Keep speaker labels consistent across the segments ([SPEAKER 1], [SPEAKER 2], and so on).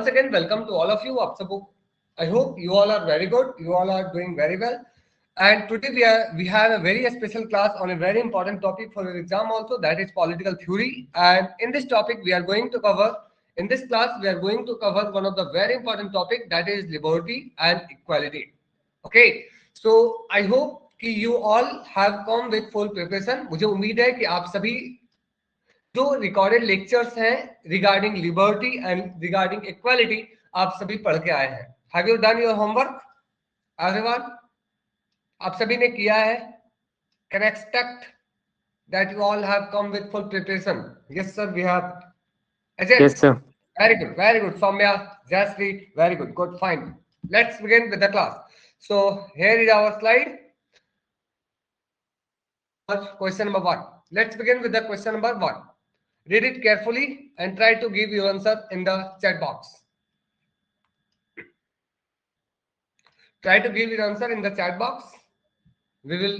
[SPEAKER 1] once again welcome to all of you. आप सबको I hope you all are very good. You all are doing very well. And today we have a very special class on a very important topic for your exam also, that is political theory. And in this topic we are going to cover, in this class we are going to cover one of the very important topic, that is liberty and equality. Okay, so I hope कि you all have come with full preparation. मुझे उम्मीद है कि आप सभी जो recorded lectures हैं regarding liberty and regarding equality आप सभी पढ़ के आए हैं. Have you done your homework everyone? आप सभी ने किया है? Can expect that you all have come with full preparation? Yes sir, we have.
[SPEAKER 2] Yes, sir.
[SPEAKER 1] Very good. Soumya, Jasri, very good. Good, fine. Let's begin with the class. So here is our slide. Question number 1. Let's begin with the question number 1. Read it carefully and try to give your answer in the chat box. Try to give your answer in the chat box. We will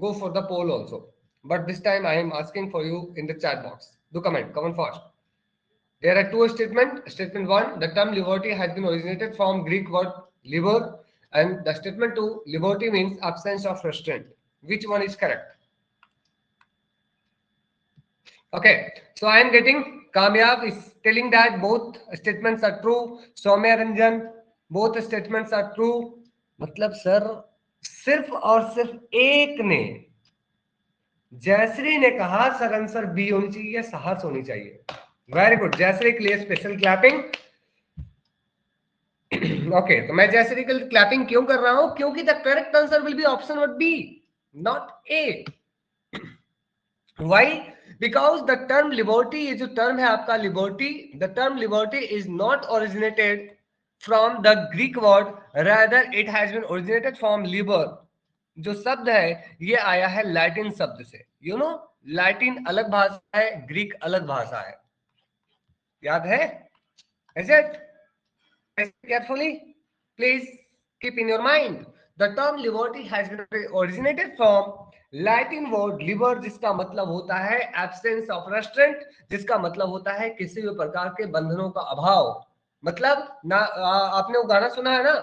[SPEAKER 1] go for the poll also, but this time I am asking for you in the chat box. Do comment fast. There are two statements. Statement 1, the term liberty has been originated from Greek word liber, and the statement 2, liberty means absence of restraint. Which one is correct? Okay, so I am getting Kamyab is telling that both statements are true. Soumya Ranjan, both statements are true. मतलब sir सिर्फ और सिर्फ एक ने, जयश्री ने कहा sir answer B होनी चाहिए, साहस होनी चाहिए. वेरी गुड जयश्री के लिए स्पेशल क्लैपिंग. ओके, तो मैं जयश्री के लिए क्लैपिंग क्यों कर रहा हूं? क्योंकि the correct answer will be option number B, not A. Why? Because the term liberty, ये जो term है आपका liberty, the term liberty is not originated from the Greek word, rather it has been originated from liber. जो शब्द है ये आया है लैटिन शब्द से. यू नो, लैटिन अलग भाषा है, ग्रीक अलग भाषा है. याद है? Is it? Carefully, please keep in your mind. The term liberty has been originated from Latin word Libre, जिसका मतलब होता है एब्सेंस ऑफ रेस्ट्रेंट, जिसका मतलब होता है किसी भी प्रकार के बंधनों का अभाव. मतलब ना, आपने वो गाना सुना है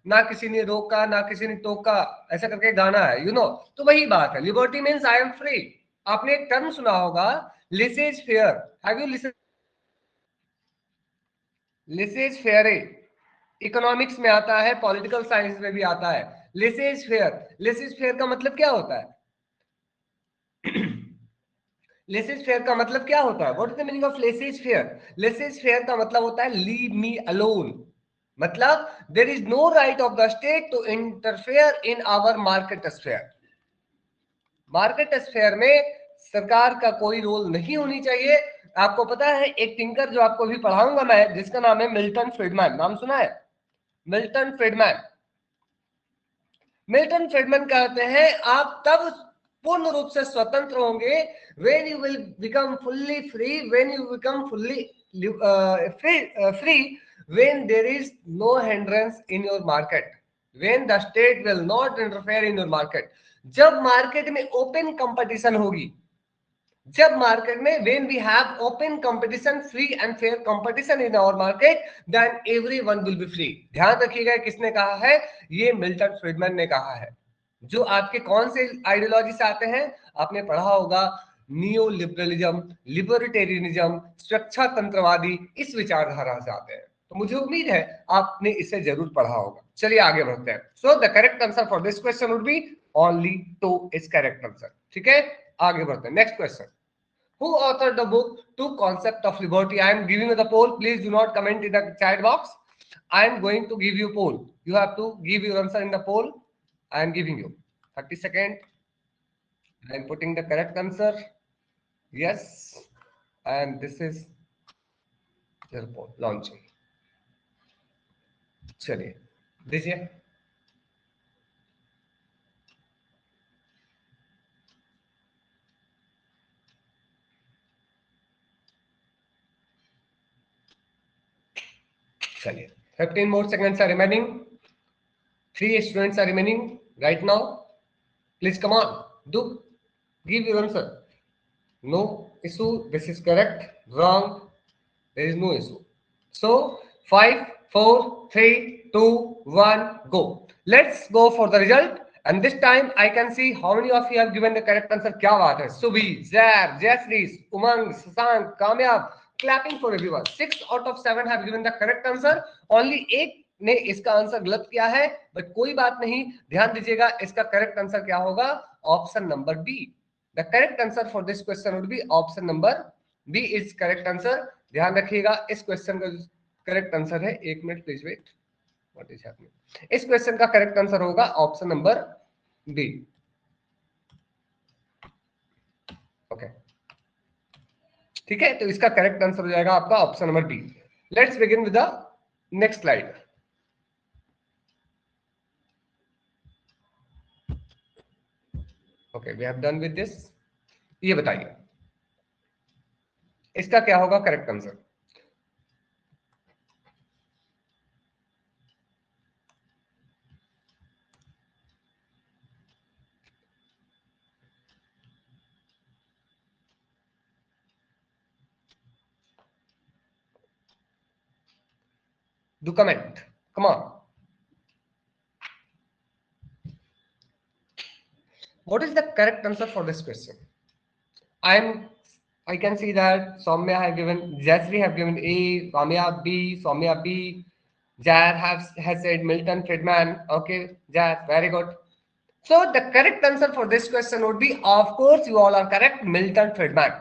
[SPEAKER 1] ना किसी ने रोका ना किसी ने टोका, ऐसा करके गाना है, यू नो. तो वही बात है, liberty means I am free. आपने एक टर्म सुना होगा, laissez faire. Have you listen? Laissez faire economics में आता है, पॉलिटिकल साइंस में भी आता है. लिसेज फेयर, लिसेज फेयर का मतलब क्या होता है? लेसेज फेयर का मतलब क्या होता है? What is the meaning of laissez faire? Laissez faire का मतलब होता है लीव मी अलोन. मतलब there is no right of the state to interfere in our market sphere. Market sphere में सरकार का कोई रोल नहीं होनी चाहिए. आपको पता है एक थिंकर जो आपको भी पढ़ाऊंगा मैं, जिसका नाम है मिल्टन फ्रीडमैन. नाम सुना है? Milton Friedman. मिल्टन फ्रीडमैन कहते हैं आप तब पूर्ण रूप से स्वतंत्र होंगे when you will become fully free, when you become fully free, when there is no hindrance in your market, when the state will not interfere in your market. जब मार्केट में ओपन कंपटीशन होगी, जब market में when we have open competition, free and fair competition in our market, then everyone will be free. ध्यान रखिएगा किसने कहा है? ये मिल्टन फ्रीडमैन ने कहा है. जो आपके कौन से आइडियोलॉजी से आते हैं? आपने पढ़ा होगा नियो लिबरलिज्म, लिबर्टेरियनिज्म, स्वच्छातंत्रवादी, इस विचारधारा से आते हैं. तो मुझे उम्मीद है आपने इसे जरूर पढ़ा होगा. चलिए आगे बढ़ते हैं. So the correct answer for this question would B only 2 is correct answer. ठीक है, आगे बढ़ते हैं. Next question. Who authored the book Two Concept of Liberty? I am giving you the poll. Please do not comment in the chat box. I am going to give you poll. You have to give your answer in the poll. I am giving you 30 seconds. I am putting the correct answer. Yes, and this is your poll launching. चलिए दीजिए. चलिए 15 more seconds are remaining. 3 students are remaining right now. Please come on, do give your answer. No issue. This is correct. Wrong. There is no issue. So 5 4 3 2 1 go. Let's go for the result. And this time I can see how many of you have given the correct answer. क्या बात है, सुबी, जैर, जैसरीस, उमंग, शशांक, कामयाब. Clapping for everyone. 6 out of 7 have given the correct answer. Only एक ने इसका answer गलत किया है, बट कोई बात नहीं. ध्यान दीजिएगा, इसका करेक्ट आंसर क्या होगा? Option number B. The correct answer for this question would be option number B is correct answer. ध्यान रखिएगा, इस क्वेश्चन का करेक्ट आंसर है, एक minute please wait, what is happening. इस क्वेश्चन का करेक्ट आंसर होगा ऑप्शन नंबर बी. ओके, ठीक है, तो इसका करेक्ट आंसर हो जाएगा आपका option number B. Let's begin with the next slide. Okay, we have done with this. ये बताइए इसका क्या होगा correct answer? Do comment. Come on. What is the correct answer for this question? I can see that Soumya have given, Jasri have given A, Soumya B, Soumya B, Jar has said Milton Friedman. Okay, Jar, very good. So the correct answer for this question would be, of course, you all are correct, Milton Friedman.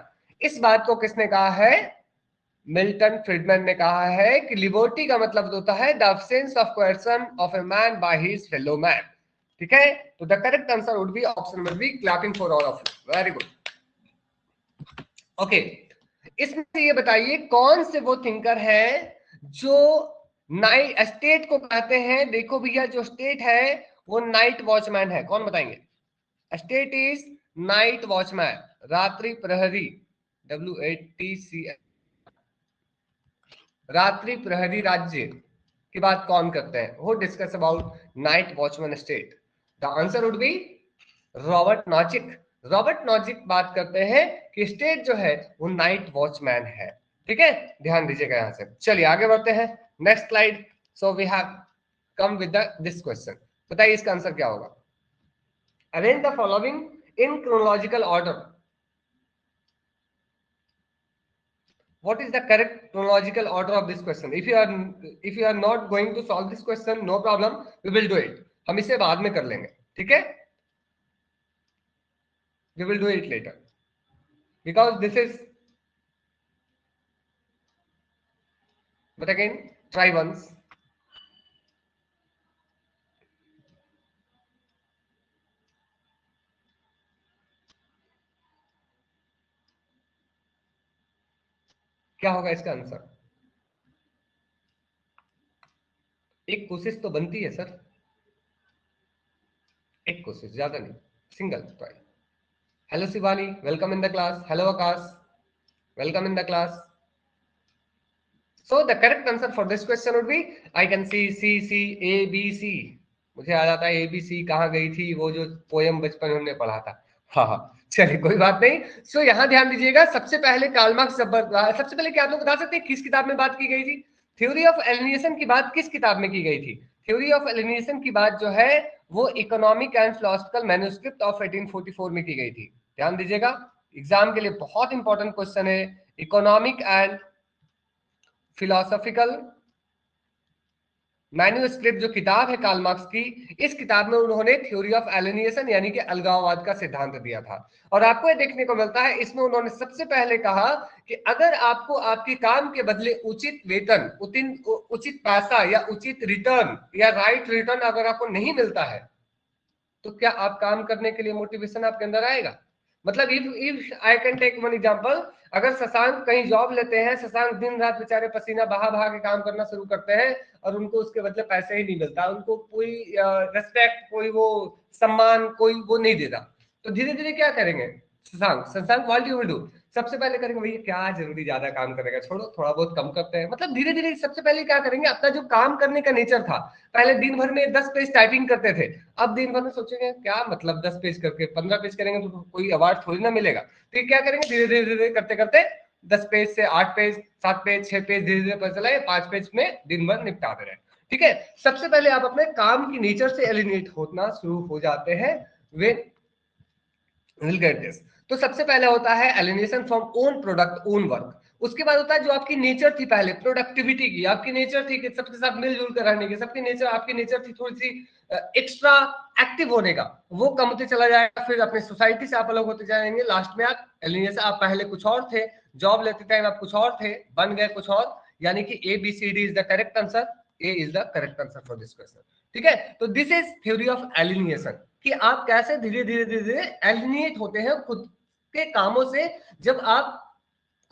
[SPEAKER 1] इस बात को किसने कहा है? Milton Friedman ने कहा है कि लिबर्टी का मतलब होता है the absence of coercion of a man by his fellow man. ठीक है, तो the correct answer would be option number B. Clapping for all of you, very good. Okay, इसमें से ये बताइए कौन से वो थिंकर है जो नाइट स्टेट को कहते हैं. देखो भैया, जो स्टेट है वो नाइट वॉचमैन है. कौन बताएंगे? स्टेट इज नाइट वॉचमैन, रात्रि प्रहरी, WATC, रात्रि प्रहरी राज्य की बात कौन करते हैं? वो discuss about night watchman state. The answer would B Robert Nozick. Robert Nozick बात करते हैं कि स्टेट जो है वो नाइट वॉचमैन है. ठीक है, ध्यान दीजिएगा यहां से. चलिए आगे बढ़ते हैं, next slide. So we have come with this question. बताइए इसका आंसर क्या होगा? Arrange the following in chronological order. What is the correct chronological order of this question? If you are not going to solve this question, no problem, we will do it. हम इसे बाद में कर लेंगे, ठीक है? We will do it later because this is. But again, try once. क्या होगा इसका आंसर? एक कोशिश तो बनती है सर, एक कोशिश, ज्यादा नहीं, single try. Hello Shivani, welcome in the class. Hello Akash, welcome in the class. So the correct answer for this question would be, I can see ABC. मुझे याद आता है ABC कहाँ गई थी, वो जो पोयम बचपन में हमने पढ़ा था. हाँ, चलिए कोई बात नहीं. सो यहाँ ध्यान दीजिएगा, सबसे पहले कार्ल मार्क्स, सबसे पहले क्या आप लोग बता सकते हैं किस किताब में बात की गई थी? थ्योरी ऑफ एलिनेशन की बात किस किताब में की गई थी? थ्योरी ऑफ एलिनेशन की बात जो है वो economic and philosophical manuscript of 1844 में की गई थी. ध्यान दीजिएगा, एग्जाम के लिए बहुत इंपॉर्टेंट क्वेश्चन है. इकोनॉमिक एंड फिलोसॉफिकल मैन्युस्क्रिप्ट जो किताब है कार्ल मार्क्स की, इस किताब में उन्होंने थ्योरी ऑफ एलिनेशन यानी कि अलगाववाद का सिद्धांत दिया था. और आपको ये देखने को मिलता है, इसमें उन्होंने सबसे पहले कहा कि अगर आपको आपके काम के बदले उचित वेतन, उचित पैसा या उचित रिटर्न या राइट रिटर्न अगर आपको नहीं मिलता है तो क्या आप काम करने के लिए मोटिवेशन आपके अंदर आएगा? मतलब if I can take one example, अगर शशांक कहीं जॉब लेते हैं, शशांक दिन रात बेचारे पसीना बहा बहा के काम करना शुरू करते हैं और उनको उसके बदले पैसे ही नहीं मिलता, उनको कोई रेस्पेक्ट, कोई वो सम्मान, कोई वो नहीं देता, तो धीरे धीरे क्या करेंगे? Shashank what you will do? सबसे पहले करेंगे भैया क्या जरूरी ज्यादा काम करेगा, छोड़ो थोड़ा बहुत कम करते हैं. मतलब धीरे धीरे सबसे पहले क्या करेंगे, अपना जो काम करने का नेचर था, पहले दिन भर में 10 पेज टाइपिंग करते थे, अब दिन भर में सोचेंगे क्या मतलब 10 पेज करके 15 पेज करेंगे तो कोई अवार्ड थोड़ी ना मिलेगा, तो क्या करेंगे, धीरे धीरे करते करते 10 पेज से 8 पेज, 7 पेज, 6 पेज, धीरे धीरे पता चला ये 5 पेज में दिन भर निपटा दे रहे हैं। ठीक है, सबसे पहले आप अपने काम की नेचर से एलिनेट होना शुरू हो जाते हैं। Will get this. तो सबसे पहले होता है alienation from own product, own work. उसके बाद होता है जो आपकी नेचर थी पहले प्रोडक्टिविटी की, आपकी नेचर थी कि सबके साथ मिलजुल कर रहने की, सबकी नेचर, आपकी नेचर थी थोड़ी सी एक्स्ट्रा एक्टिव होने का, वो कम होते चला जाएगा। फिर अपनी सोसाइटी से आप अलग होते जाएंगे, लास्ट में आप एलिनेशन, आप पहले कुछ और थे, जॉब लेते टाइम आप कुछ और थे, बन गए कुछ और, यानी कि ABCD is the correct answer, A is the correct answer for this question. ठीक है, तो this is theory of alienation, कि आप कैसे धीरे धीरे धीरे धीरे एलिनेट होते हैं खुद के कामों से, जब आप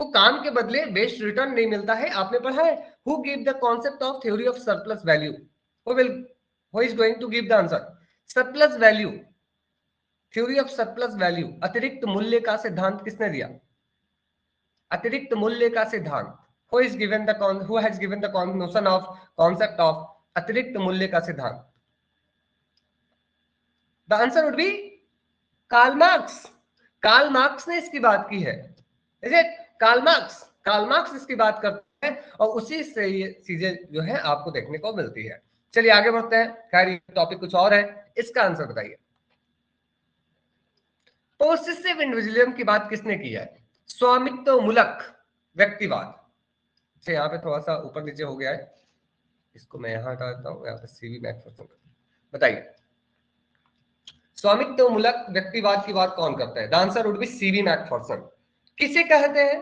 [SPEAKER 1] को काम के बदले बेस्ट रिटर्न नहीं मिलता है। आपने पढ़ा है who give the concept of theory of surplus value, who is going to give the answer? Surplus value, theory of surplus value, अतिरिक्त मूल्य का सिद्धांत किसने दिया? अतिरिक्त मूल्य का सिद्धांत, who is given the who has given the notion of concept of अतिरिक्त मूल्य का सिद्धांत? The answer would be Karl Marx. Karl Marx ने इसकी बात की है, इज इट? कार्ल मार्क्स इसकी बात करते हैं, और उसी से ये चीजें जो है आपको देखने को मिलती है। चलिए आगे बढ़ते हैं, खैर ये टॉपिक कुछ और है, इसका आंसर बताइए। पोसेसिव इंडिविजुअलिज्म की बात किसने की है? स्वामित्व मूलक व्यक्तिवाद। अच्छा, यहाँ पे थोड़ा सा ऊपर नीचे हो गया है, इसको मैं यहाँ हटा देता हूँ, यहाँ पे सीवी मैक्फरसन। बताइए स्वामित्व मूलक व्यक्तिवाद की बात कौन करता है? The answer would be C V Macpherson. किसे कहते हैं?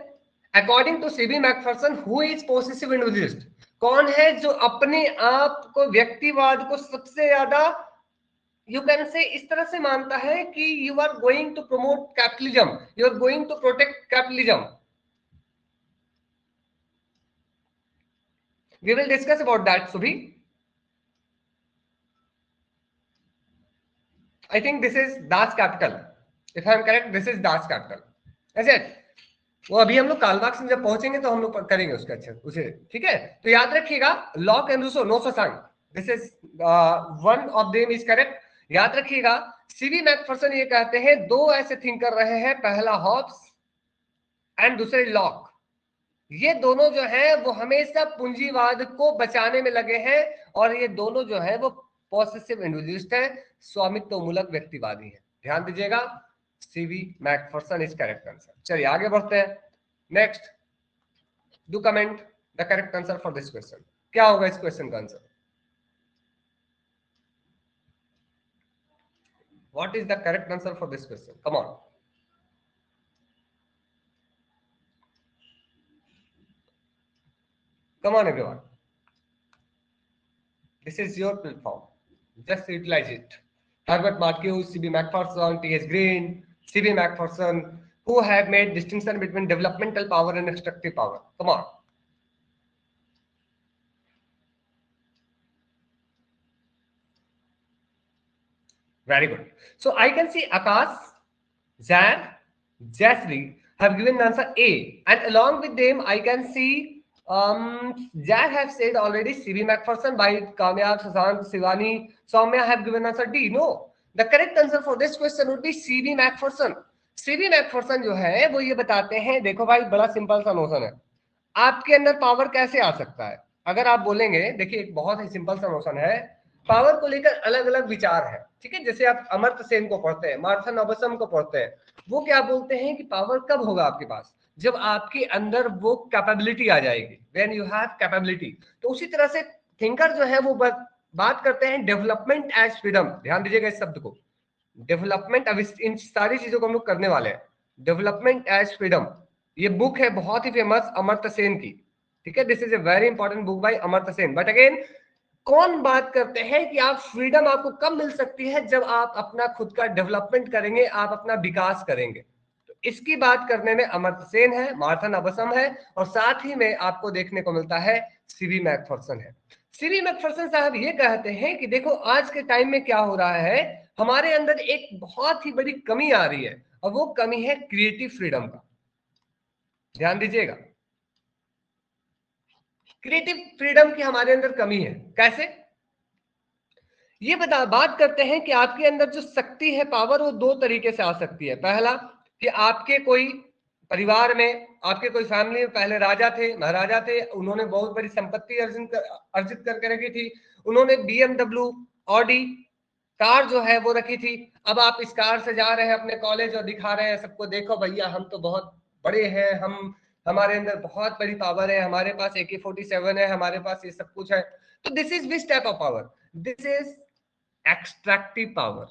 [SPEAKER 1] According to C V Macpherson, who is possessive individualist? कौन है जो अपने आप को, व्यक्तिवाद को सबसे ज्यादा यू कैन से इस तरह से मानता है कि you are going to promote capitalism, you are going to protect capitalism. We will discuss about that सुभी। I think this is Das Capital. If I am correct, this is Das Capital. Is it? वो अभी हम लोग Karl Marx में जब पहुंचेंगे तो हम लोग करेंगे उसका अच्छे उसे। ठीक है, तो याद रखिएगा लॉक एंड रूसो, नो सचांग, this is one of them is correct. याद रखिएगा सीवी मैकफरसन ये कहते हैं दो ऐसे थिंकर रहे हैं, पहला हॉब्स एंड दूसरे लॉक। ये दोनों जो है वो हमेशा पूंजीवाद को बचाने में लगे हैं, और ये दोनों जो है वो पॉसेसिव इंडिविजुअलिस्ट है, स्वामित्व मूलक व्यक्तिवादी है। ध्यान दीजिएगा, CV McPherson is correct answer. चलिए आगे बढ़ते हैं। Next, do comment the correct answer for this question. क्या होगा इस क्वेश्चन का answer? What is the correct answer for this question? Come on, come on everyone, this is your platform, just utilize it. Herbert Marcuse, CB Macpherson, T.S. Green, CB Macpherson, who have made distinction between developmental power and extractive power. Come on. Very good. So I can see Akash, Zan, Jasri have given the answer A, and along with them I can see Jack have said already CB Macpherson, by Kamyab, Shashank, Shivani, Soumya have given answer D. No, the correct answer for this question would be CB Macpherson. CB Macpherson जो है वो ये बताते हैं, देखो भाई बड़ा simple सा नोशन है, आपके अंदर पावर कैसे आ सकता है? अगर आप बोलेंगे, देखिए एक बहुत ही सिंपल सा नोशन है, पावर को लेकर अलग अलग विचार है। ठीक है, जैसे आप अमर्त्य सेन को पढ़ते हैं, मार्थन अबसम को पढ़ते हैं, वो क्या बोलते हैं कि पावर कब होगा आपके पास? जब आपके अंदर वो कैपेबिलिटी आ जाएगी, व्हेन यू हैव कैपेबिलिटी। तो उसी तरह से थिंकर जो है वो बात करते हैं डेवलपमेंट एज फ्रीडम। ध्यान दीजिएगा इस शब्द को, डेवलपमेंट। अब इन सारी चीजों को हम लोग करने वाले हैं। डेवलपमेंट एज फ्रीडम, ये बुक है बहुत ही फेमस अमर्त्य सेन की। ठीक है, this is a very important book by Amartya Sen. But again कौन बात करते हैं कि आप फ्रीडम आपको कब मिल सकती है? जब आप अपना खुद का डेवलपमेंट करेंगे, आप अपना विकास करेंगे। तो इसकी बात करने में अमर्त्य सेन है, मार्थन अबसम है, और साथ ही में आपको देखने को मिलता है सीवी मैकफरसन है। सीवी मैकफरसन साहब ये कहते हैं कि देखो आज के टाइम में क्या हो रहा है, हमारे अंदर एक बहुत ही बड़ी कमी आ रही है, और वो कमी है क्रिएटिव फ्रीडम का। ध्यान दीजिएगा, क्रिएटिव फ्रीडम की हमारे अंदर कमी है। कैसे? ये बात करते हैं कि आपके अंदर जो शक्ति है, पावर, वो दो तरीके से आ सकती है। पहला कि आपके कोई परिवार में आपके कोई फैमिली में पहले राजा थे, महाराजा थे, उन्होंने बहुत बड़ी संपत्ति अर्जित करके रखी थी, उन्होंने BMW, ऑडी कार जो है वो रखी थी। अब आप इस कार से जा रहे हैं अपने कॉलेज और दिखा रहे हैं सबको, देखो भैया हम तो बहुत बड़े हैं, हमारे अंदर बहुत बड़ी पावर है, हमारे पास AK-47 है, हमारे पास ये सब कुछ है। तो this is which type of power? This is extractive power.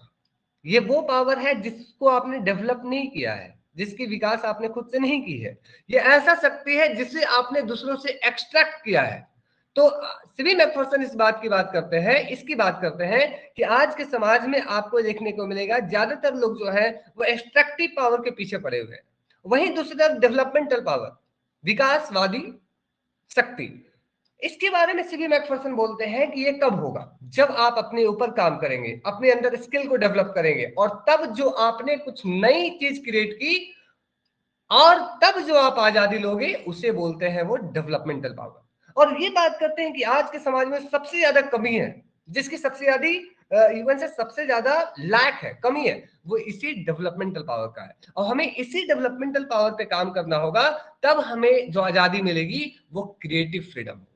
[SPEAKER 1] ये वो पावर है जिसको आपने डेवलप नहीं किया है, जिसकी विकास आपने खुद से नहीं की है। ये ऐसा शक्ति है जिसे आपने दूसरों से एक्सट्रैक्ट किया है। तो सिबी मैकफर्सन इस बात की बात करते हैं, इसकी बात करते हैं कि आज के समाज में आपको देखने को मिलेगा ज्यादातर लोग जो है वो एक्सट्रैक्टिव पावर के पीछे पड़े हुए हैं। वहीं दूसरी तरफ डेवलपमेंटल पावर, विकासवादी शक्ति, इसके बारे में सीबी मैकफर्सन बोलते हैं कि ये कब होगा? जब आप अपने ऊपर काम करेंगे, अपने अंदर स्किल को डेवलप करेंगे, और तब जो आपने कुछ नई चीज क्रिएट की और तब जो आप आजादी लोगे उसे बोलते हैं वो डेवलपमेंटल पावर। और ये बात करते हैं कि आज के समाज में सबसे ज्यादा कमी है, जिसकी सबसे ज्यादा इवन से सबसे ज्यादा लैक है, कमी है, वो इसी डेवलपमेंटल पावर का है। और हमें इसी डेवलपमेंटल पावर पे काम करना होगा, तब हमें जो आजादी मिलेगी वो क्रिएटिव फ्रीडम होगा।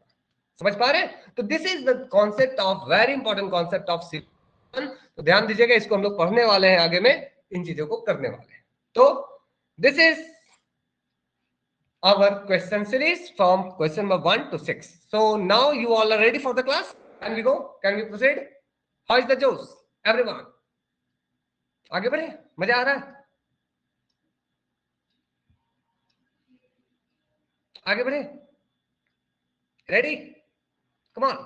[SPEAKER 1] समझ पा रहे हैं? तो this is the concept of, very important concept of civil. तो ध्यान दीजिएगा, इसको हम लोग पढ़ने वाले हैं, आगे में इन चीजों को करने वाले हैं। तो this is our question series from question number 1 to 6. So now you all are ready for the class. Can we go? Can we proceed? How is the Josh? Everyone. आगे बढ़े, मजा आ रहा है? आगे बढ़े, ready? Come on,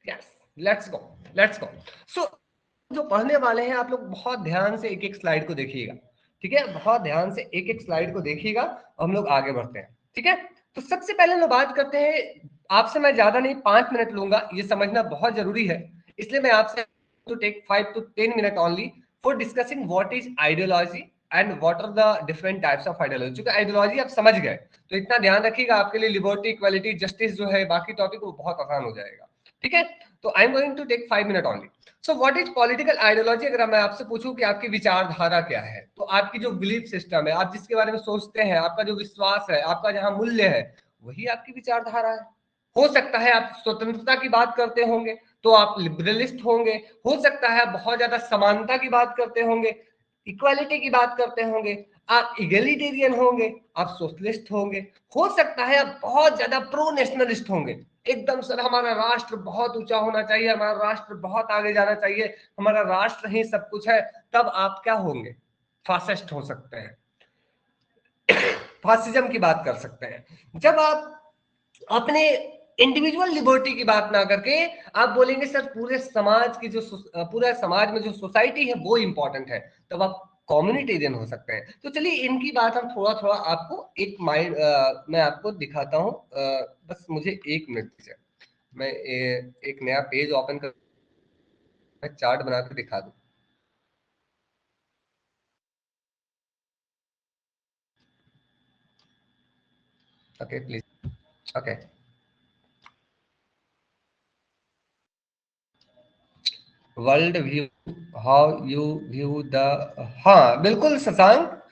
[SPEAKER 1] yes, let's go, let's go. So जो पढ़ने वाले हैं आप लोग बहुत ध्यान से एक एक स्लाइड को देखिएगा, ठीक है? बहुत ध्यान से एक एक स्लाइड को देखिएगा, हम लोग आगे बढ़ते हैं, ठीक है? तो सबसे पहले हम लोग बात करते हैं, आपसे मैं ज्यादा नहीं 5 मिनट लूंगा, ये समझना बहुत जरूरी है, इसलिए मैं आपसे to take 5 to 10 minute only for discussing what is ideology and what are the different types of ideology. क्योंकि आइडियोलॉजी आप समझ गए तो इतना ध्यान रखिएगा, आपके लिए लिबर्टी, इक्वालिटी, जस्टिस जो है, बाकी टॉपिक वो बहुत आसान हो जाएगा, ठीक है? तो I am going to take 5 minute only. So what is political ideology? अगर मैं आपसे पूछूं कि आपकी विचारधारा क्या है, तो आपकी जो बिलीफ सिस्टम है, आप जिसके बारे में सोचते हैं, आपका जो विश्वास है, आपका जहां मूल्य है, वही आपकी विचारधारा है। हो सकता है आप स्वतंत्रता की बात करते होंगे तो आप लिबरलिस्ट होंगे, हो सकता है आप बहुत ज्यादा समानता की बात करते होंगे, इक्वालिटी की बात करते होंगे, आप इगलिटेरियन होंगे, आप सोशलिस्ट होंगे, हो सकता है आप बहुत ज्यादा प्रो नेशनलिस्ट होंगे, एकदम सर हमारा राष्ट्र बहुत ऊंचा होना चाहिए, हमारा राष्ट्र बहुत आगे जाना चाहिए, हमारा राष्ट्र ही सब कुछ है। तब आप क्या होंगे? फासिस्ट हो सकते हैं, फासिज्म की बात कर सकते हैं। जब आप अपने इंडिविजुअल लिबर्टी की बात ना करके आप बोलेंगे सर पूरे समाज की जो पूरा समाज में जो सोसाइटी है वो इंपॉर्टेंट है, तब आप कम्युनिटेरियन हो सकते हैं। तो चलिए इनकी बात हम थोड़ा थोड़ा आपको एक माइंड मैं आपको दिखाता हूं, बस मुझे 1 मिनट दीजिए, मैं एक नया पेज ओपन कर, मैं चार्ट बना के दिखा दूं। Okay please, okay, world view, how you view the, हाँ बिल्कुल शशांक,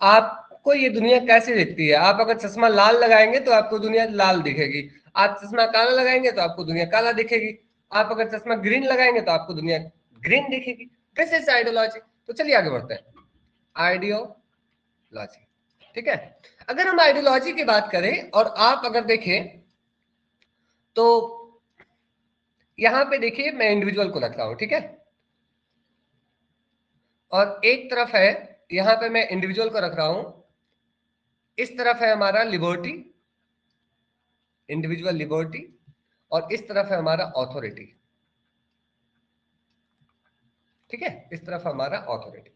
[SPEAKER 1] आपको ये दुनिया कैसे दिखती है? आप अगर चश्मा लाल लगाएंगे तो आपको दुनिया लाल दिखेगी, आप चश्मा काला लगाएंगे तो आपको दुनिया काला दिखेगी, आप अगर चश्मा ग्रीन लगाएंगे तो आपको दुनिया ग्रीन दिखेगी। This is ideology. तो चलिए आगे बढ़ते हैं, आइडियोलॉजी, ठीक है? अगर हम आइडियोलॉजी की बात करें और आप अगर देखें तो यहां पे देखिए मैं इंडिविजुअल को रख रहा हूं, ठीक है? और एक तरफ है, यहां पे मैं इंडिविजुअल को रख रहा हूं, इस तरफ है हमारा लिबर्टी, इंडिविजुअल लिबर्टी, और इस तरफ है हमारा ऑथोरिटी, ठीक है? इस तरफ हमारा ऑथोरिटी।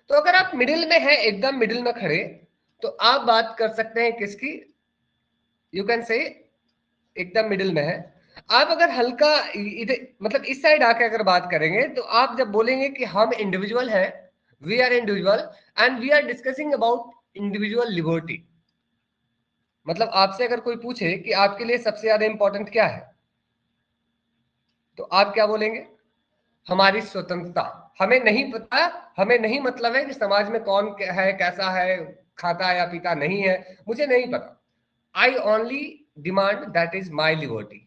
[SPEAKER 1] तो अगर आप मिडिल में है, एकदम मिडिल में खड़े, तो आप बात कर सकते हैं किसकी? यू कैन से एकदम मिडिल में है। आप अगर हल्का इधर मतलब इस साइड आके अगर बात करेंगे तो आप जब बोलेंगे कि हम इंडिविजुअल हैं, we are individual and we are discussing about individual liberty, मतलब आपसे अगर कोई पूछे कि आपके लिए सबसे ज्यादा इंपॉर्टेंट क्या है, तो आप क्या बोलेंगे? हमारी स्वतंत्रता। हमें नहीं पता, हमें नहीं मतलब है कि समाज में कौन है, कैसा है, खाता है या पीता नहीं है, मुझे नहीं पता। I only demand that is my liberty.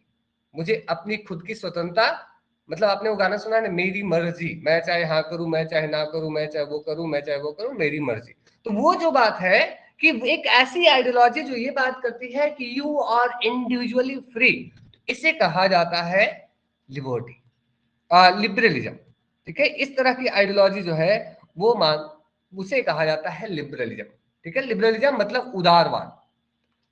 [SPEAKER 1] मुझे अपनी खुद की स्वतंत्रता, मतलब आपने वो गाना सुना है ना, मेरी मर्जी, मैं चाहे हाँ करूं, मैं चाहे ना करूं, मैं चाहे वो करूं, मैं चाहे वो करूं, मेरी मर्जी। तो वो जो बात है कि एक ऐसी आइडियोलॉजी जो ये बात करती है कि यू आर इंडिविजुअली फ्री, इसे कहा जाता है लिबर्टी, लिबरलिज्म। ठीक है, इस तरह की आइडियोलॉजी जो है वो उसे कहा जाता है लिबरलिज्म। ठीक है, लिबरलिज्म मतलब उदारवाद।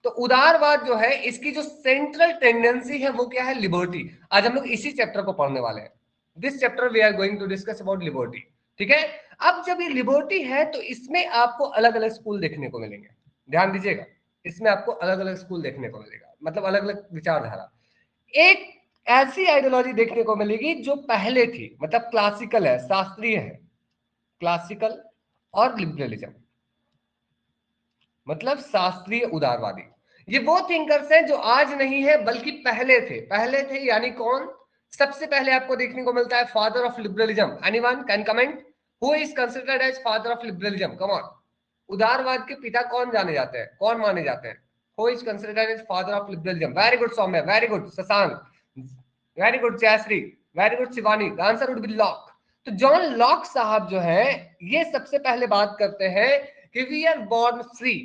[SPEAKER 1] तो उदारवाद जो है, इसकी जो सेंट्रल टेंडेंसी है वो क्या है? लिबर्टी। आज हम लोग इसी चैप्टर को पढ़ने वाले हैं। This chapter we are going to discuss about liberty. ठीक है, अब जब ये लिबर्टी है तो इसमें आपको अलग अलग स्कूल देखने को मिलेंगे। ध्यान दीजिएगा, इसमें आपको अलग अलग स्कूल देखने को मिलेगा, मतलब अलग अलग विचारधारा। एक ऐसी आइडियोलॉजी देखने को मिलेगी जो पहले थी, मतलब क्लासिकल है, शास्त्रीय है, क्लासिकल और लिबरलिज्म, मतलब शास्त्रीय उदारवादी। ये वो थिंकर्स हैं जो आज नहीं है बल्कि पहले थे। पहले थे यानी कौन? सबसे पहले आपको देखने को मिलता है father of liberalism. Anyone can comment who is considered as father of liberalism? Come on. उदारवाद के पिता कौन जाने जाते हैं, कौन माने जाते हैं? Who is considered as father of liberalism? Very good Saumya, very good Shashank, very good Jayashree, very good Shivani. The answer would be Locke. तो जॉन लॉक साहब जो है ये सबसे पहले बात करते हैं कि वी आर बॉर्न फ्री।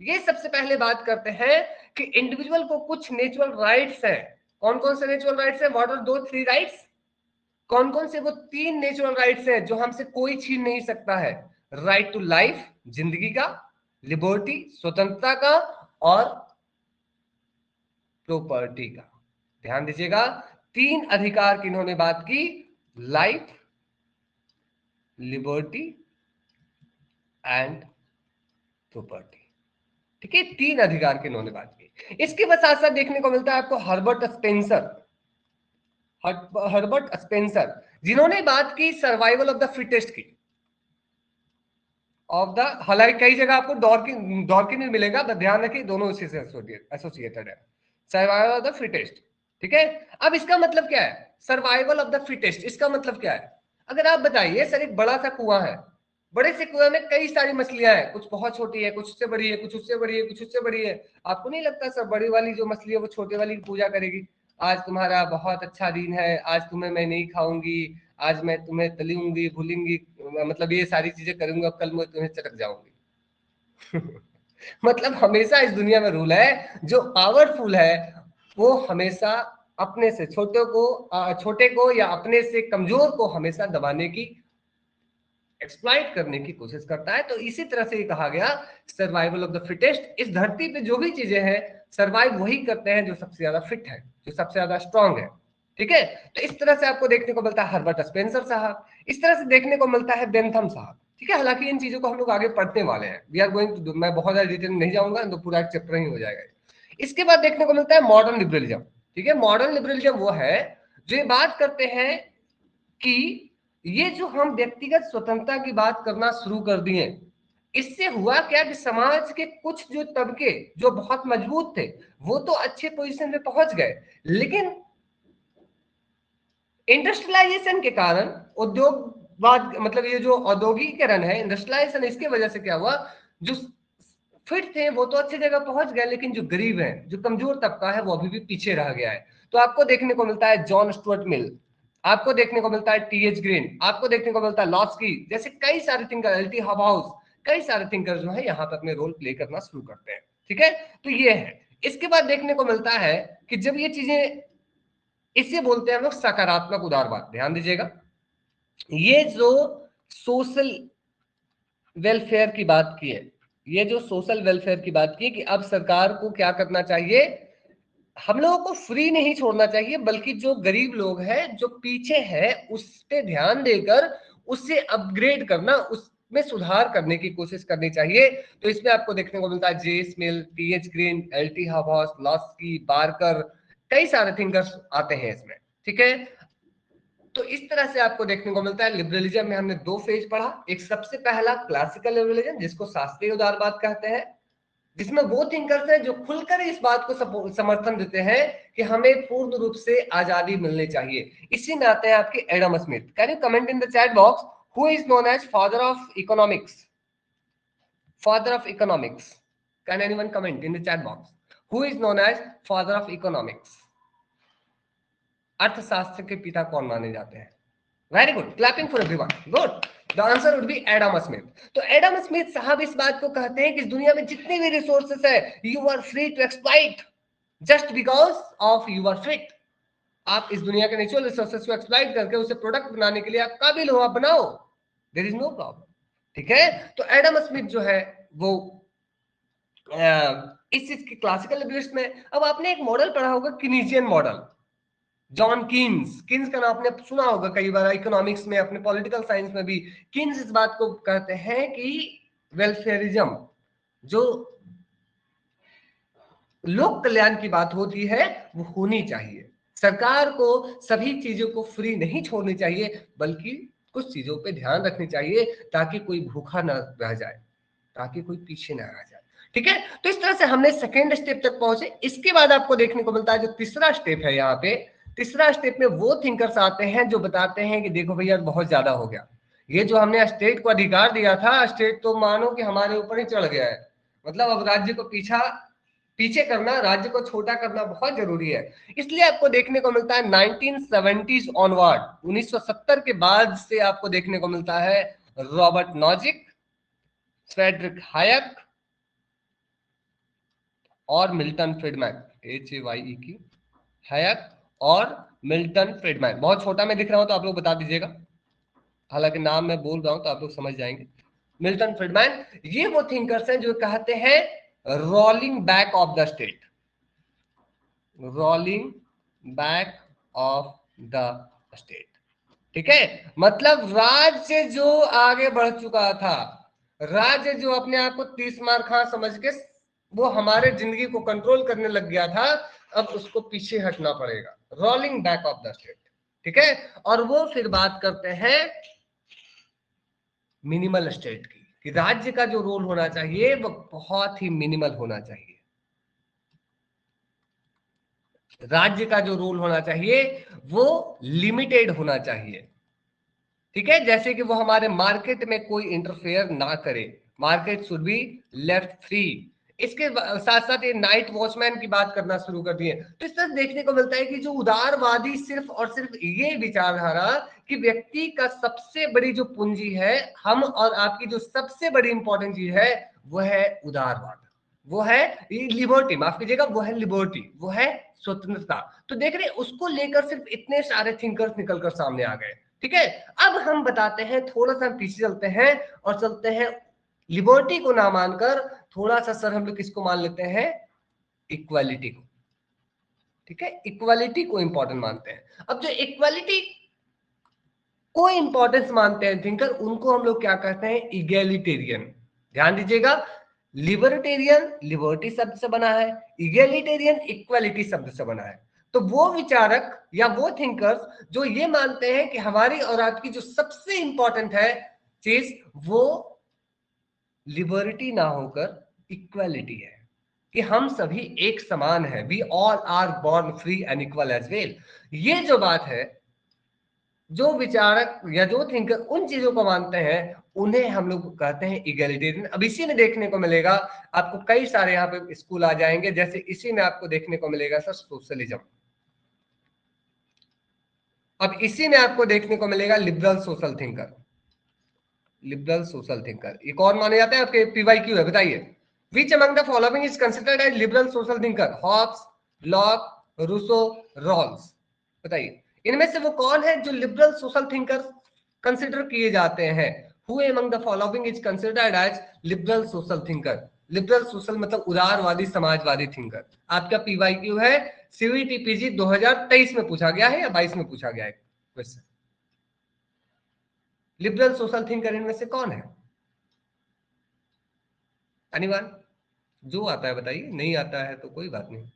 [SPEAKER 1] ये सबसे पहले बात करते हैं कि इंडिविजुअल को कुछ नेचुरल राइट्स हैं। कौन कौन से नेचुरल राइट्स हैं? व्हाट आर दो थ्री राइट्स? कौन कौन से वो तीन नेचुरल राइट्स हैं जो हमसे कोई छीन नहीं सकता है? राइट टू लाइफ, जिंदगी का, लिबर्टी, स्वतंत्रता का, और प्रॉपर्टी का। ध्यान दीजिएगा, तीन अधिकार की इन्होंने बात की, लाइफ, लिबर्टी एंड प्रॉपर्टी। ठीक है, तीन अधिकार की इन्होंने बात की। इसके बाद साथ साथ देखने को मिलता है आपको हर्बर्ट स्पेंसर, हर्बर्ट स्पेंसर, जिन्होंने बात की सर्वाइवल ऑफ द फिटेस्ट की, ऑफ द, हालांकि कई जगह आपको डॉर्किन भी मिलेगा, बस ध्यान रखिए दोनों उसी से एसोसिएटेड है, सर्वाइवल ऑफ द फिटेस्ट। ठीक है, अब इसका मतलब क्या है सर्वाइवल ऑफ द फिटेस्ट? इसका मतलब क्या है? अगर आप बताइए सर, एक बड़ा सा कुआं है, बड़े से कुएं में कई सारी मछलियां हैं, कुछ बहुत छोटी है, कुछ उससे बड़ी है, कुछ उससे बड़ी है, कुछ उससे बड़ी है। आपको नहीं लगता सर बड़ी वाली जो मछली है वो छोटे वाली की पूजा करेगी? आज तुम्हारा बहुत अच्छा दिन है, आज तुम्हें मैं नहीं खाऊंगी, आज मैं तुम्हें तलूंगी भूलूंगी, मतलब ये सारी चीजें करूंगा, कल मैं तुम्हें चटक जाऊंगी। मतलब हमेशा इस दुनिया में रूल है, जो पावरफुल है वो हमेशा अपने से छोटे को या अपने से कमजोर को हमेशा दबाने की, एक्सप्लॉइट करने की कोशिश करता है। तो इसी तरह से ये कहा गया सर्वाइवल ऑफ द फिटेस्ट। इस धरती पे जो भी चीजें हैं सर्वाइव वही करते हैं जो सबसे ज्यादा फिट है, जो सबसे ज्यादा स्ट्रांग है। ठीक है, तो इस तरह से आपको देखने को मिलता है हर्बर्ट स्पेंसर साहब, इस तरह से देखने को मिलता है बेंथम साहब। ठीक है, हालांकि इन चीजों को हम लोग आगे पढ़ने वाले हैं, वी आर गोइंग टू, मैं बहुत ज्यादा डिटेल में नहीं जाऊंगा तो पूरा एक चैप्टर ही हो जाएगा। इसके बाद देखने को मिलता है मॉडर्न लिबरलिज्म। ठीक है, मॉडर्न लिबरलिज्म वो है जो ये बात करते हैं कि ये जो हम व्यक्तिगत स्वतंत्रता की बात करना शुरू कर दिए, इससे हुआ क्या कि समाज के कुछ जो तबके जो बहुत मजबूत थे वो तो अच्छे पोजीशन पे पहुंच गए, लेकिन इंडस्ट्रियलाइजेशन के कारण, उद्योगवाद, मतलब ये जो औद्योगिकीकरण है, इंडस्ट्रियलाइजेशन, इसके वजह से क्या हुआ, जो फिट थे वो तो अच्छी जगह पहुंच गए, लेकिन जो गरीब है, जो कमजोर तबका है, वो अभी भी पीछे रह गया है। तो आपको देखने को मिलता है जॉन स्टुअर्ट मिल, आपको देखने को मिलता है टीएच ग्रीन, आपको देखने को मिलता है लॉस्की, जैसे कई सारे थिंकर, एलटी हॉबाउस, कई सारे थिंकर जो है यहाँ पर अपने रोल प्ले करना शुरू करते हैं। ठीक है, तो ये है। इसके बाद देखने को मिलता है कि जब ये चीजें, इसे बोलते हैं हम लोग सकारात्मक उदारवाद। ध्यान दीजिएगा, ये जो सोशल वेलफेयर की बात की है, ये जो सोशल वेलफेयर की बात की है कि अब सरकार को क्या करना चाहिए, हम लोगों को फ्री नहीं छोड़ना चाहिए, बल्कि जो गरीब लोग हैं, जो पीछे है, उस पे ध्यान देकर उससे अपग्रेड करना, उसमें सुधार करने की कोशिश करनी चाहिए। तो इसमें आपको देखने को मिलता है JS Mill, TH Green, LT Hobhouse, Laski, Barker, कई सारे थिंकर्स आते हैं इसमें। ठीक है, तो इस तरह से आपको देखने को मिलता है। लिबरलिज्म में हमने दो फेज पढ़ा, एक सबसे पहला क्लासिकल लिबरलिज्म जिसको शास्त्रीय उदारवाद कहते हैं, जिसमें वो थिंकर्स हैं जो खुलकर इस बात को समर्थन देते हैं कि हमें पूर्ण रूप से आजादी मिलनी चाहिए। इसी में आते हैं आपके Adam Smith. Can you comment in the chat box who is known as father of economics? Father of economics, can anyone comment in the chat box who is known as father of economics? अर्थशास्त्र के पिता कौन माने जाते हैं? Very good, clapping for everyone, good. The answer would be Adam Smith. तो Adam Smith साहब इस बात को कहते हैं कि इस दुनिया में जितने भी रिसोर्सेस है you are free to exploit just because of you are fit. आप इस दुनिया के नेचुरल रिसोर्सेस को एक्सप्लॉइट करके उसे प्रोडक्ट बनाने के लिए आप काबिल हो, आप बनाओ, देयर इज नो प्रॉब्लम। ठीक है, तो एडम स्मिथ जो है वो इस चीज की क्लासिकल लिबरलिस्ट में। अब आपने एक मॉडल पढ़ा होगा Keynesian model, John Keynes. Keynes का नाम आपने सुना होगा कई बार, इकोनॉमिक्स में, अपने पॉलिटिकल साइंस में भी। कीन्स इस बात को कहते हैं कि वेलफेयरिज्म, जो लोक कल्याण की बात होती है वो होनी चाहिए। सरकार को सभी चीजों को फ्री नहीं छोड़नी चाहिए, बल्कि कुछ चीजों पे ध्यान रखनी चाहिए ताकि कोई भूखा न रह जाए, ताकि कोई पीछे न रह जाए। ठीक है, तो इस तरह से हमने सेकेंड स्टेप तक पहुंचे। इसके बाद आपको देखने को मिलता है जो तीसरा स्टेप है, यहाँ पे तीसरा स्टेप में वो थिंकर्स आते हैं जो बताते हैं कि देखो भैया बहुत ज्यादा हो गया, ये जो हमने स्टेट को अधिकार दिया था, स्टेट तो मानो कि हमारे ऊपर ही चढ़ गया है। मतलब अब राज्य को पीछे करना, राज्य को छोटा करना बहुत जरूरी है। इसलिए आपको देखने को मिलता है 1970s ऑनवर्ड, 1970 के बाद से आपको देखने को मिलता है रॉबर्ट नॉजिक, फ्रेडरिक हायक और मिल्टन फ्रीडमैन, HAYE की हायक और मिल्टन फ्रीडमैन। बहुत छोटा में दिख रहा हूं तो आप लोग बता दीजिएगा, हालांकि नाम मैं बोल रहा हूं तो आप लोग समझ जाएंगे। मिल्टन फ्रीडमैन, ये वो थिंकर्स हैं जो कहते हैं rolling back of the state, rolling back of the state. ठीक है, मतलब राज्य जो आगे बढ़ चुका था, राज्य जो अपने आप को 30 मार खा समझ के वो हमारे जिंदगी को कंट्रोल करने लग गया था, अब उसको पीछे हटना पड़ेगा, rolling back of the state. ठीक है, और वो फिर बात करते हैं मिनिमल स्टेट की, कि राज्य का जो रोल होना चाहिए वो बहुत ही मिनिमल होना चाहिए। राज्य का जो रोल होना चाहिए वो लिमिटेड होना चाहिए। ठीक है, जैसे कि वो हमारे मार्केट में कोई इंटरफेयर ना करे, market should be left free. इसके साथ साथ ये नाइट वॉचमैन की बात करना शुरू कर दिए। तो इस तरह देखने को मिलता है कि जो उदारवादी सिर्फ और सिर्फ ये विचारधारा कि व्यक्ति का सबसे बड़ी जो पूंजी है, हम और आपकी जो सबसे बड़ी इंपॉर्टेंट चीज है वो है उदारवाद, वो है लिबर्टी, माफ कीजिएगा, वो है लिबर्टी, वो है स्वतंत्रता। तो देख रहे उसको लेकर सिर्फ इतने सारे थिंकर्स निकलकर सामने आ गए। ठीक है, अब हम बताते हैं, थोड़ा सा हम पीछे चलते हैं और चलते हैं लिबर्टी को ना मानकर थोड़ा सा सर हम लोग किसको मान लेते हैं, इक्वालिटी को। ठीक है, इक्वालिटी को इंपॉर्टेंट मानते हैं। अब जो इक्वालिटी को इंपॉर्टेंस मानते हैं थिंकर, उनको हम लोग क्या कहते हैं, इगैलिटेरियन। ध्यान दीजिएगा, लिबर्टेरियन लिबर्टी शब्द से बना है, इगैलिटेरियन इक्वालिटी शब्द से बना है। तो वो विचारक या वो थिंकर्स जो ये मानते हैं कि हमारी और आपकी जो सबसे इंपॉर्टेंट है चीज वो लिबर्टी ना होकर इक्वालिटी है, कि हम सभी एक समान है, we all are born free and equal as well. ये जो बात है, जो विचारक या जो थिंकर उन चीजों को मानते हैं उन्हें हम लोग कहते हैं इगैलिटेरियन। अब इसी में देखने को मिलेगा आपको कई सारे यहाँ पे स्कूल आ जाएंगे, जैसे इसी में आपको देखने को मिलेगा सर सोशलिज्म, अब इसी में आपको देखने को मिलेगा liberal social thinker, liberal social thinker. ये कौन माने जाते हैं आपके PYQ है, बताइए। Which among the following is considered as liberal social thinker? Hobbes, Locke, Rousseau, Rawls. बताइए इनमें से वो कौन है जो लिबरल सोशल थिंकर कंसिडर किए जाते हैं? Who among the following is considered as liberal social thinker? Liberal social मतलब उदारवादी समाजवादी थिंकर। आपका PYQ है, CVT PG 2023 में पूछा गया है या 22 में पूछा गया है क्वेश्चन। लिबरल सोशल थिंकर इनमें से कौन है? एनीवन? जो आता है बताइए, नहीं आता है तो कोई बात नहीं।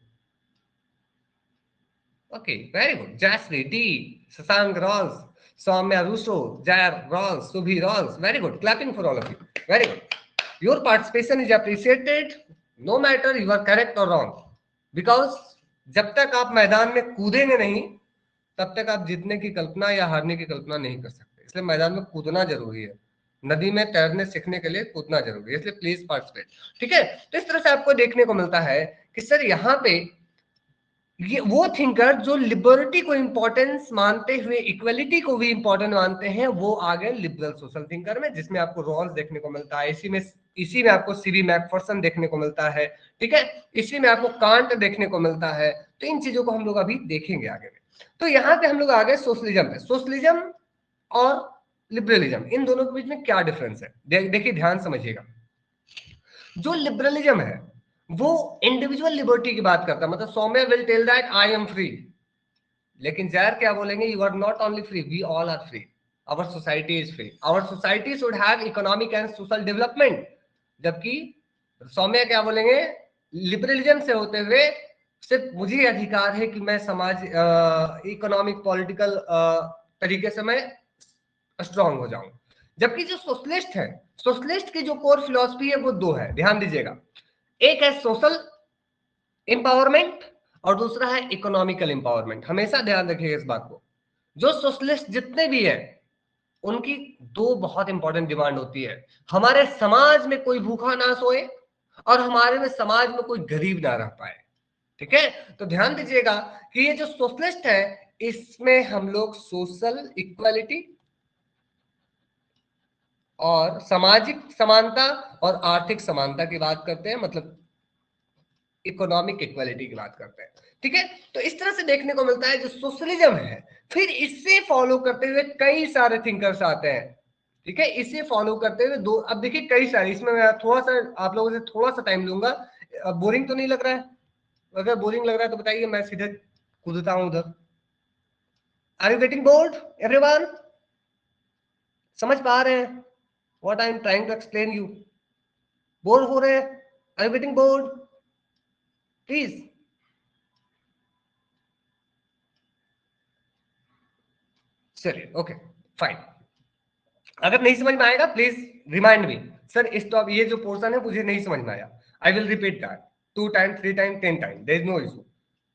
[SPEAKER 1] Okay, very good. Jayshree D, Shashank Rawls, Saumya Rousseau, Jay Rawls, Subhi Rawls, very good, clapping for all of you, very good. Your participation is appreciated, no matter you are correct और रॉन्ग, बिकॉज जब तक आप मैदान में कूदेंगे नहीं तब तक आप जीतने की कल्पना या हारने की कल्पना नहीं कर सकते। इसलिए मैदान में कूदना जरूरी है, नदी में तैरने सीखने के लिए कूदना जरूरी है, इसलिए प्लीज पार्टिसिपेट। ठीक है, तो इस तरह से आपको देखने को मिलता है कि सर यहाँ पे ये वो थिंकर जो लिबर्टी को इंपॉर्टेंस मानते हुए इक्वलिटी को भी इंपॉर्टेंट मानते हैं, वो आ गए लिबरल सोशल थिंकर में, जिसमें आपको रॉल्स देखने को मिलता है, इसी में आपको सीबी मैकफर्सन देखने को मिलता है। ठीक है, इसी में आपको कांट देखने को मिलता है। तो इन चीजों को हम लोग अभी देखेंगे आगे में। तो यहाँ पे हम लोग आ गए सोशलिज्म पे। सोशलिज्म और लिबरलिज्म, इन दोनों के बीच में क्या डिफरेंस है, देखिए ध्यान समझिएगा। जो लिबरलिज्म है वो इंडिविजुअल लिबर्टी की बात करता है, मतलब Saumya will tell that I am free, लेकिन जैर क्या बोलेंगे, you are not only free, we all are free, our society is free, our society should have economic and social development. जबकि सौम्या क्या बोलेंगे, लिबरलिज्म से होते हुए सिर्फ मुझे अधिकार है कि मैं समाज इकोनॉमिक पॉलिटिकल तरीके से मैं स्ट्रांग हो जाऊं। जबकि जो सोशलिस्ट है, सोशलिस्ट की जो कोर फिलॉसफी है वो दो है, ध्यान दीजिएगा। एक है सोशल एम्पावरमेंट और दूसरा है इकोनॉमिकल एम्पावरमेंट। हमेशा ध्यान रखिएगा इस बात को। जो सोशलिस्ट जितने भी हैं उनकी दो बहुत इंपॉर्टेंट डिमांड होती है, हमारे समाज में कोई भूखा ना सोए और हमारे में समाज में कोई गरीब ना रह पाए। ठीक है, तो ध्यान दीजिएगा कि ये जो सोशलिस्ट है इसमें हम लोग सोशल इक्वालिटी और सामाजिक समानता और आर्थिक समानता की बात करते हैं, मतलब इकोनॉमिक इक्वालिटी की बात करते हैं। ठीक है, तो इस तरह से देखने को मिलता है जो सोशलिज्म है। फिर इससे फॉलो करते हुए कई सारे थिंकर्स आते हैं। ठीक है, इसे फॉलो करते हुए दो, अब देखिए कई सारे, इसमें मैं थोड़ा सा आप लोगों से थोड़ा सा टाइम लूंगा। बोरिंग तो नहीं लग रहा है? अगर बोरिंग लग रहा है तो बताइए, मैं सीधे कूदता हूं उधर। Are you getting bored everyone? समझ पा रहे हैं what I am trying to explain you? Bore हो रहे हैं? Are you getting bored? Please. चलिए, ओके फाइन। अगर नहीं समझ में आएगा प्लीज रिमाइंड मी, सर इस तो अब ये जो पोर्शन है मुझे नहीं समझ में आया, I will repeat that 2 time 3 time 10 time, there is no issue.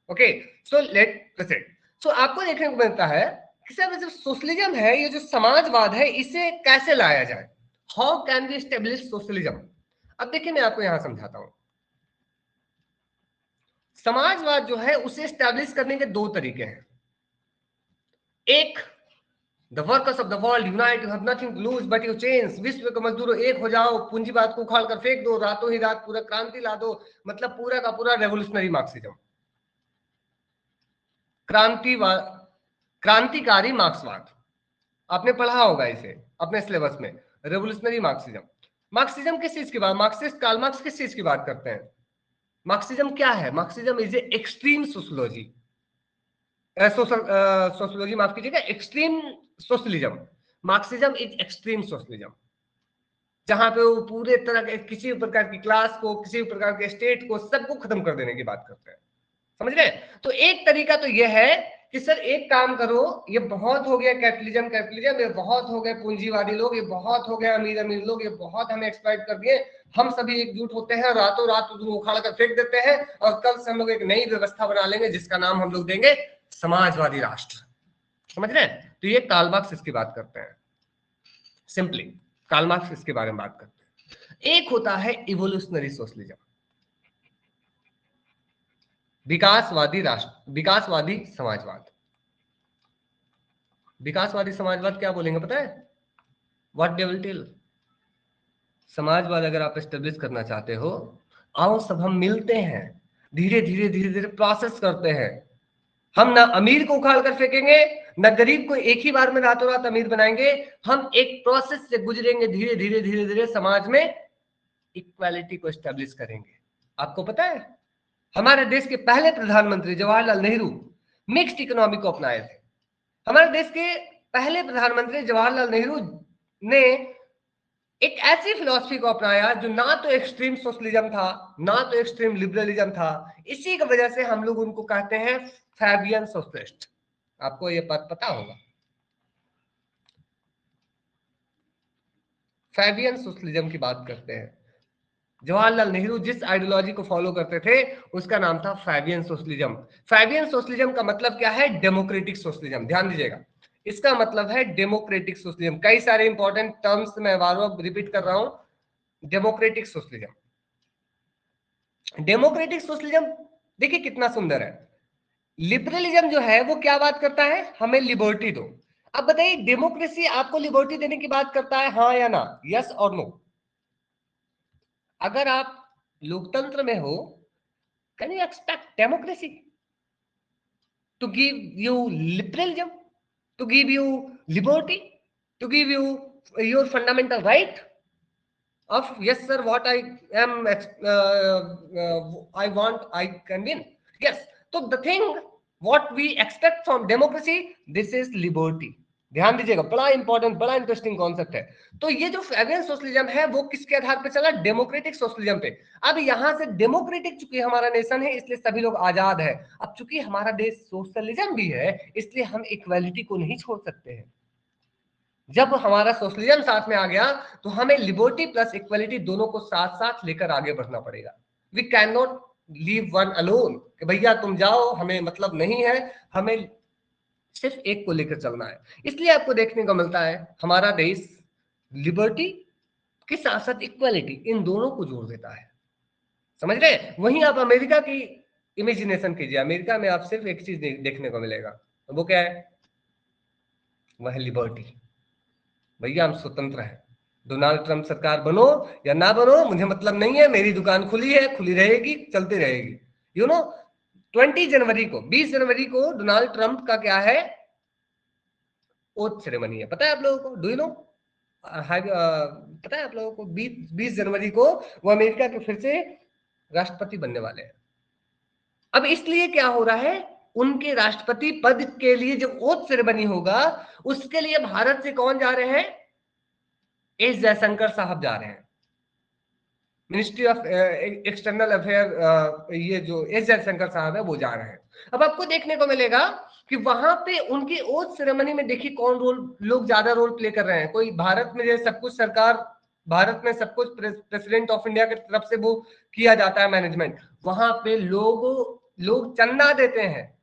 [SPEAKER 1] Okay, so let proceed. So आपको देखने को मिलता है कि सर जो सोशलिज्म है, ये जो समाजवाद है, इसे कैसे लाया जाए, how can we establish socialism. अब देखिए मैं आपको यहां समझाता हूं। समाजवाद जो है उसे एस्टेब्लिश करने के दो तरीके हैं। एक, The workers of the world unite, you have nothing to lose but your chains। विश्व के मजदूरों एक हो जाओ, पूंजीवाद को उखाड़ कर फेंक दो, रातों ही रात पूरा क्रांति ला दो, मतलब पूरा का पूरा रेवोल्यूशनरी मार्क्सिज्म, क्रांतिवाद, क्रांतिकारी मार्क्सवाद। आपने पढ़ा होगा इसे अपने सिलेबस में, रेवोल्यूशनरी मार्क्सिज्म। मार्क्सिज्म किस चीज की बात, मार्क्सिस्ट कार्ल मार्क्स किस चीज की बात करते हैं? मार्क्सिज्म क्या है? Marxism is a extreme sociology, sociology माफ कीजिएगा, extreme socialism. Marxism is extreme socialism, जहां पे वो पूरे तरह के किसी भी प्रकार की क्लास को, किसी भी प्रकार के स्टेट को, सबको खत्म कर देने की बात करते हैं। समझ रहे हैं? तो एक तरीका तो यह है कि सर एक काम करो, ये बहुत हो गया कैपिटलिज्म, कैपिटलिज्म ये बहुत हो गए पूंजीवादी लोग, ये बहुत हो गए अमीर अमीर लोग, ये बहुत हमें एक्सप्लॉइट कर दिए, हम सभी एकजुट होते हैं, रातों रात उखाड़ कर फेंक देते हैं और कल से हम लोग एक नई व्यवस्था बना लेंगे जिसका नाम हम लोग देंगे समाजवादी राष्ट्र। समझ रहे हैं? तो ये कार्ल मार्क्स इसकी बात करते हैं, सिंपली कार्ल मार्क्स इसके बारे में बात करते हैं। एक होता है इवोल्यूशनरी सोशलिज्म, विकासवादी राष्ट्र, विकासवादी समाजवाद। विकासवादी समाजवाद क्या बोलेंगे पता है? व्हाट दे विल टेल, समाजवाद अगर आप एस्टेब्लिश करना चाहते हो, आओ सब हम मिलते हैं, धीरे धीरे धीरे धीरे प्रोसेस करते हैं, हम ना अमीर को उखाड़ कर फेंकेंगे, ना गरीब को एक ही बार में रातों रात अमीर बनाएंगे, हम एक प्रोसेस से गुजरेंगे, धीरे धीरे धीरे धीरे समाज में इक्वालिटी को एस्टेब्लिश करेंगे। आपको पता है हमारे देश के पहले प्रधानमंत्री जवाहरलाल नेहरू मिक्स्ड इकोनॉमी को अपनाए थे। हमारे देश के पहले प्रधानमंत्री जवाहरलाल नेहरू ने एक ऐसी फिलॉसफी को अपनाया जो ना तो एक्सट्रीम सोशलिज्म था, ना तो एक्सट्रीम लिबरलिज्म था। इसी की वजह से हम लोग उनको कहते हैं फैबियन सोशलिस्ट। आपको ये पता होगा, फैबियन सोशलिज्म की बात करते हैं। जवाहरलाल नेहरू जिस आइडियोलॉजी को फॉलो करते थे उसका नाम था फैबियन सोशलिज्म। फैबियन सोशलिज्म का मतलब क्या है? Democratic socialism. ध्यान दीजिएगा, इसका मतलब है डेमोक्रेटिक सोशलिज्म। कई सारे इंपॉर्टेंट टर्म्स मैं बार बार रिपीट कर रहा हूं। डेमोक्रेटिक सोशलिज्म, डेमोक्रेटिक सोशलिज्म देखिए कितना सुंदर है। लिबरलिज्म जो है वो क्या बात करता है? हमें लिबर्टी दो। अब बताइए, डेमोक्रेसी आपको लिबर्टी देने की बात करता है, हाँ या ना? यस और नो? अगर आप लोकतंत्र में हो, can you expect democracy to give you liberalism, to give you liberty, to give you your fundamental right of yes sir, what I am I want, I can win? Yes. So the thing what we expect from democracy, this is liberty. ध्यान दीजिएगा, बड़ा important, बड़ा interesting concept है। तो ये जो Fabian socialism है वो किसके आधार पे चला? डेमोक्रेटिक सोशलिज्म पे। अब यहां से डेमोक्रेटिक, चूंकि हमारा नेशन है इसलिए सभी लोग आजाद है। अब चूंकि हमारा देश सोशलिज्म भी है इसलिए हम इक्वालिटी को नहीं छोड़ सकते हैं। जब हमारा सोशलिज्म साथ में आ गया तो हमें लिबर्टी प्लस इक्वलिटी दोनों को साथ साथ लेकर आगे बढ़ना पड़ेगा। We can not leave one alone कि भैया तुम जाओ, हमें मतलब नहीं है, हमें सिर्फ एक को लेकर चलना है। इसलिए आपको देखने को मिलता है हमारा देश लिबर्टी के साथ साथ इक्वलिटी, इन दोनों को जोड़ देता है। समझ रहे हैं? वहीं आप अमेरिका की इमेजिनेशन कीजिए, अमेरिका में आप सिर्फ एक चीज देखने को मिलेगा, वो क्या है? वह है लिबर्टी। भैया हम स्वतंत्र हैं, डोनाल्ड ट्रंप सरकार बनो या ना बनो मुझे मतलब नहीं है, मेरी दुकान खुली है, खुली रहेगी, चलती रहेगी। यू नो 20 जनवरी को, 20 जनवरी को डोनाल्ड ट्रंप का क्या है? ओथ सेरेमनी है। पता है आप लोगों को? Do you know? पता है आप लोगों को 20 जनवरी को वो अमेरिका के फिर से राष्ट्रपति बनने वाले हैं। अब इसलिए क्या हो रहा है, उनके राष्ट्रपति पद के लिए जो ओथ सेरेमनी होगा उसके लिए भारत से कौन जा रहे हैं? एस जयशंकर साहब जा रहे हैं। मिनिस्ट्री ऑफ एक्सटर्नल अफेयर, ये जो एस जयशंकर साहब है वो जा रहे हैं। अब आपको देखने को मिलेगा कि वहां पे उनकी ओथ सेरेमनी में देखिए कौन लोग ज्यादा रोल प्ले कर रहे हैं। कोई भारत में जैसे सब कुछ सरकार, भारत में सब कुछ प्रेसिडेंट ऑफ इंडिया की तरफ से वो किया जाता है मैनेजमेंट, वहां पे लोग चंदा देते हैं।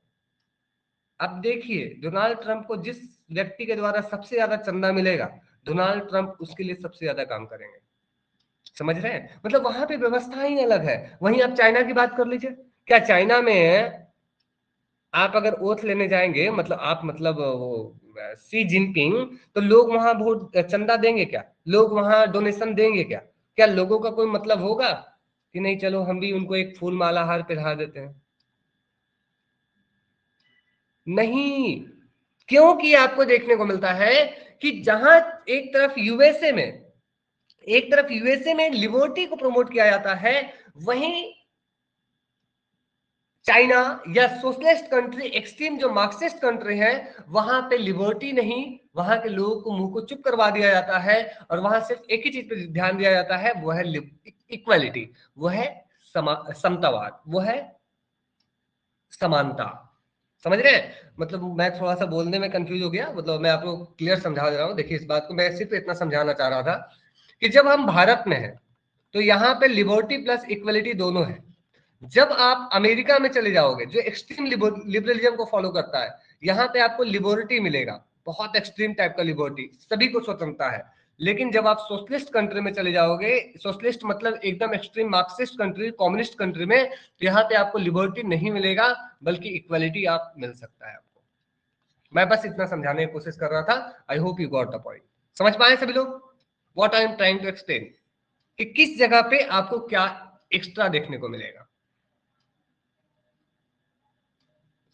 [SPEAKER 1] अब देखिए डोनाल्ड ट्रंप को जिस व्यक्ति के द्वारा सबसे ज्यादा चंदा मिलेगा, डोनाल्ड ट्रंप उसके लिए सबसे ज्यादा काम करेंगे। समझ रहे हैं? मतलब वहां पे व्यवस्था ही अलग है। वहीं आप चाइना की बात कर लीजिए, क्या चाइना में आप अगर ओथ लेने जाएंगे, मतलब आप मतलब वो सी जिनपिंग, तो लोग वहां बहुत चंदा देंगे क्या? लोग वहां डोनेशन देंगे क्या? क्या लोगों का कोई मतलब होगा कि नहीं चलो हम भी उनको एक फूल माला हार पहना देते हैं? नहीं। क्योंकि आपको देखने को मिलता है कि जहां एक तरफ यूएसए में लिबर्टी को प्रमोट किया जाता है, वहीं चाइना या सोशलिस्ट कंट्री, एक्सट्रीम जो मार्क्सिस्ट कंट्री है, वहां पे लिबर्टी नहीं, वहां के लोगों को मुंह को चुप करवा दिया जाता है और वहां सिर्फ एक ही चीज पे ध्यान दिया जाता है, वो है इक्वालिटी, वो है समतावाद, वो है समानता। समझ रहे हैं? मतलब मैं थोड़ा सा बोलने में कंफ्यूज हो गया, मतलब मैं आपको क्लियर समझा दे रहा हूँ। देखिए इस बात को मैं सिर्फ इतना समझाना चाह रहा था कि जब हम भारत में हैं तो यहाँ पे लिबर्टी प्लस इक्वलिटी दोनों है। जब आप अमेरिका में चले जाओगे जो एक्सट्रीम लिबरलिज्म को फॉलो करता है, यहाँ पे आपको लिबर्टी मिलेगा, बहुत एक्सट्रीम टाइप का लिबर्टी, सभी को स्वतंत्रता है। लेकिन जब आप सोशलिस्ट कंट्री में चले जाओगे, सोशलिस्ट मतलब एकदम extreme Marxist country, communist country में, तो यहाँ पे आपको लिबर्टी नहीं मिलेगा बल्कि इक्वलिटी आप मिल सकता है आपको। मैं बस इतना समझाने की कोशिश कर रहा था। I hope you got the point. समझ पाए सभी लोग what I am trying to explain, कि किस जगह पे आपको क्या एक्स्ट्रा देखने को मिलेगा?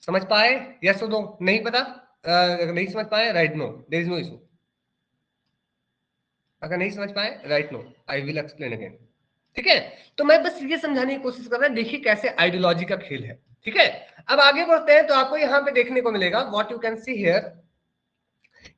[SPEAKER 1] समझ पाए? यस और नो? नहीं पता? अगर नहीं समझ पाए right no, there is no issue. अगर नहीं समझ पाए right no, I will explain again. ठीक है? तो मैं बस ये समझाने की कोशिश कर रहा हूं, देखिए कैसे आइडियोलॉजी का खेल है। ठीक है? अब आगे बढ़ते हैं तो आपको यहां पे देखने को मिलेगा what you can see here,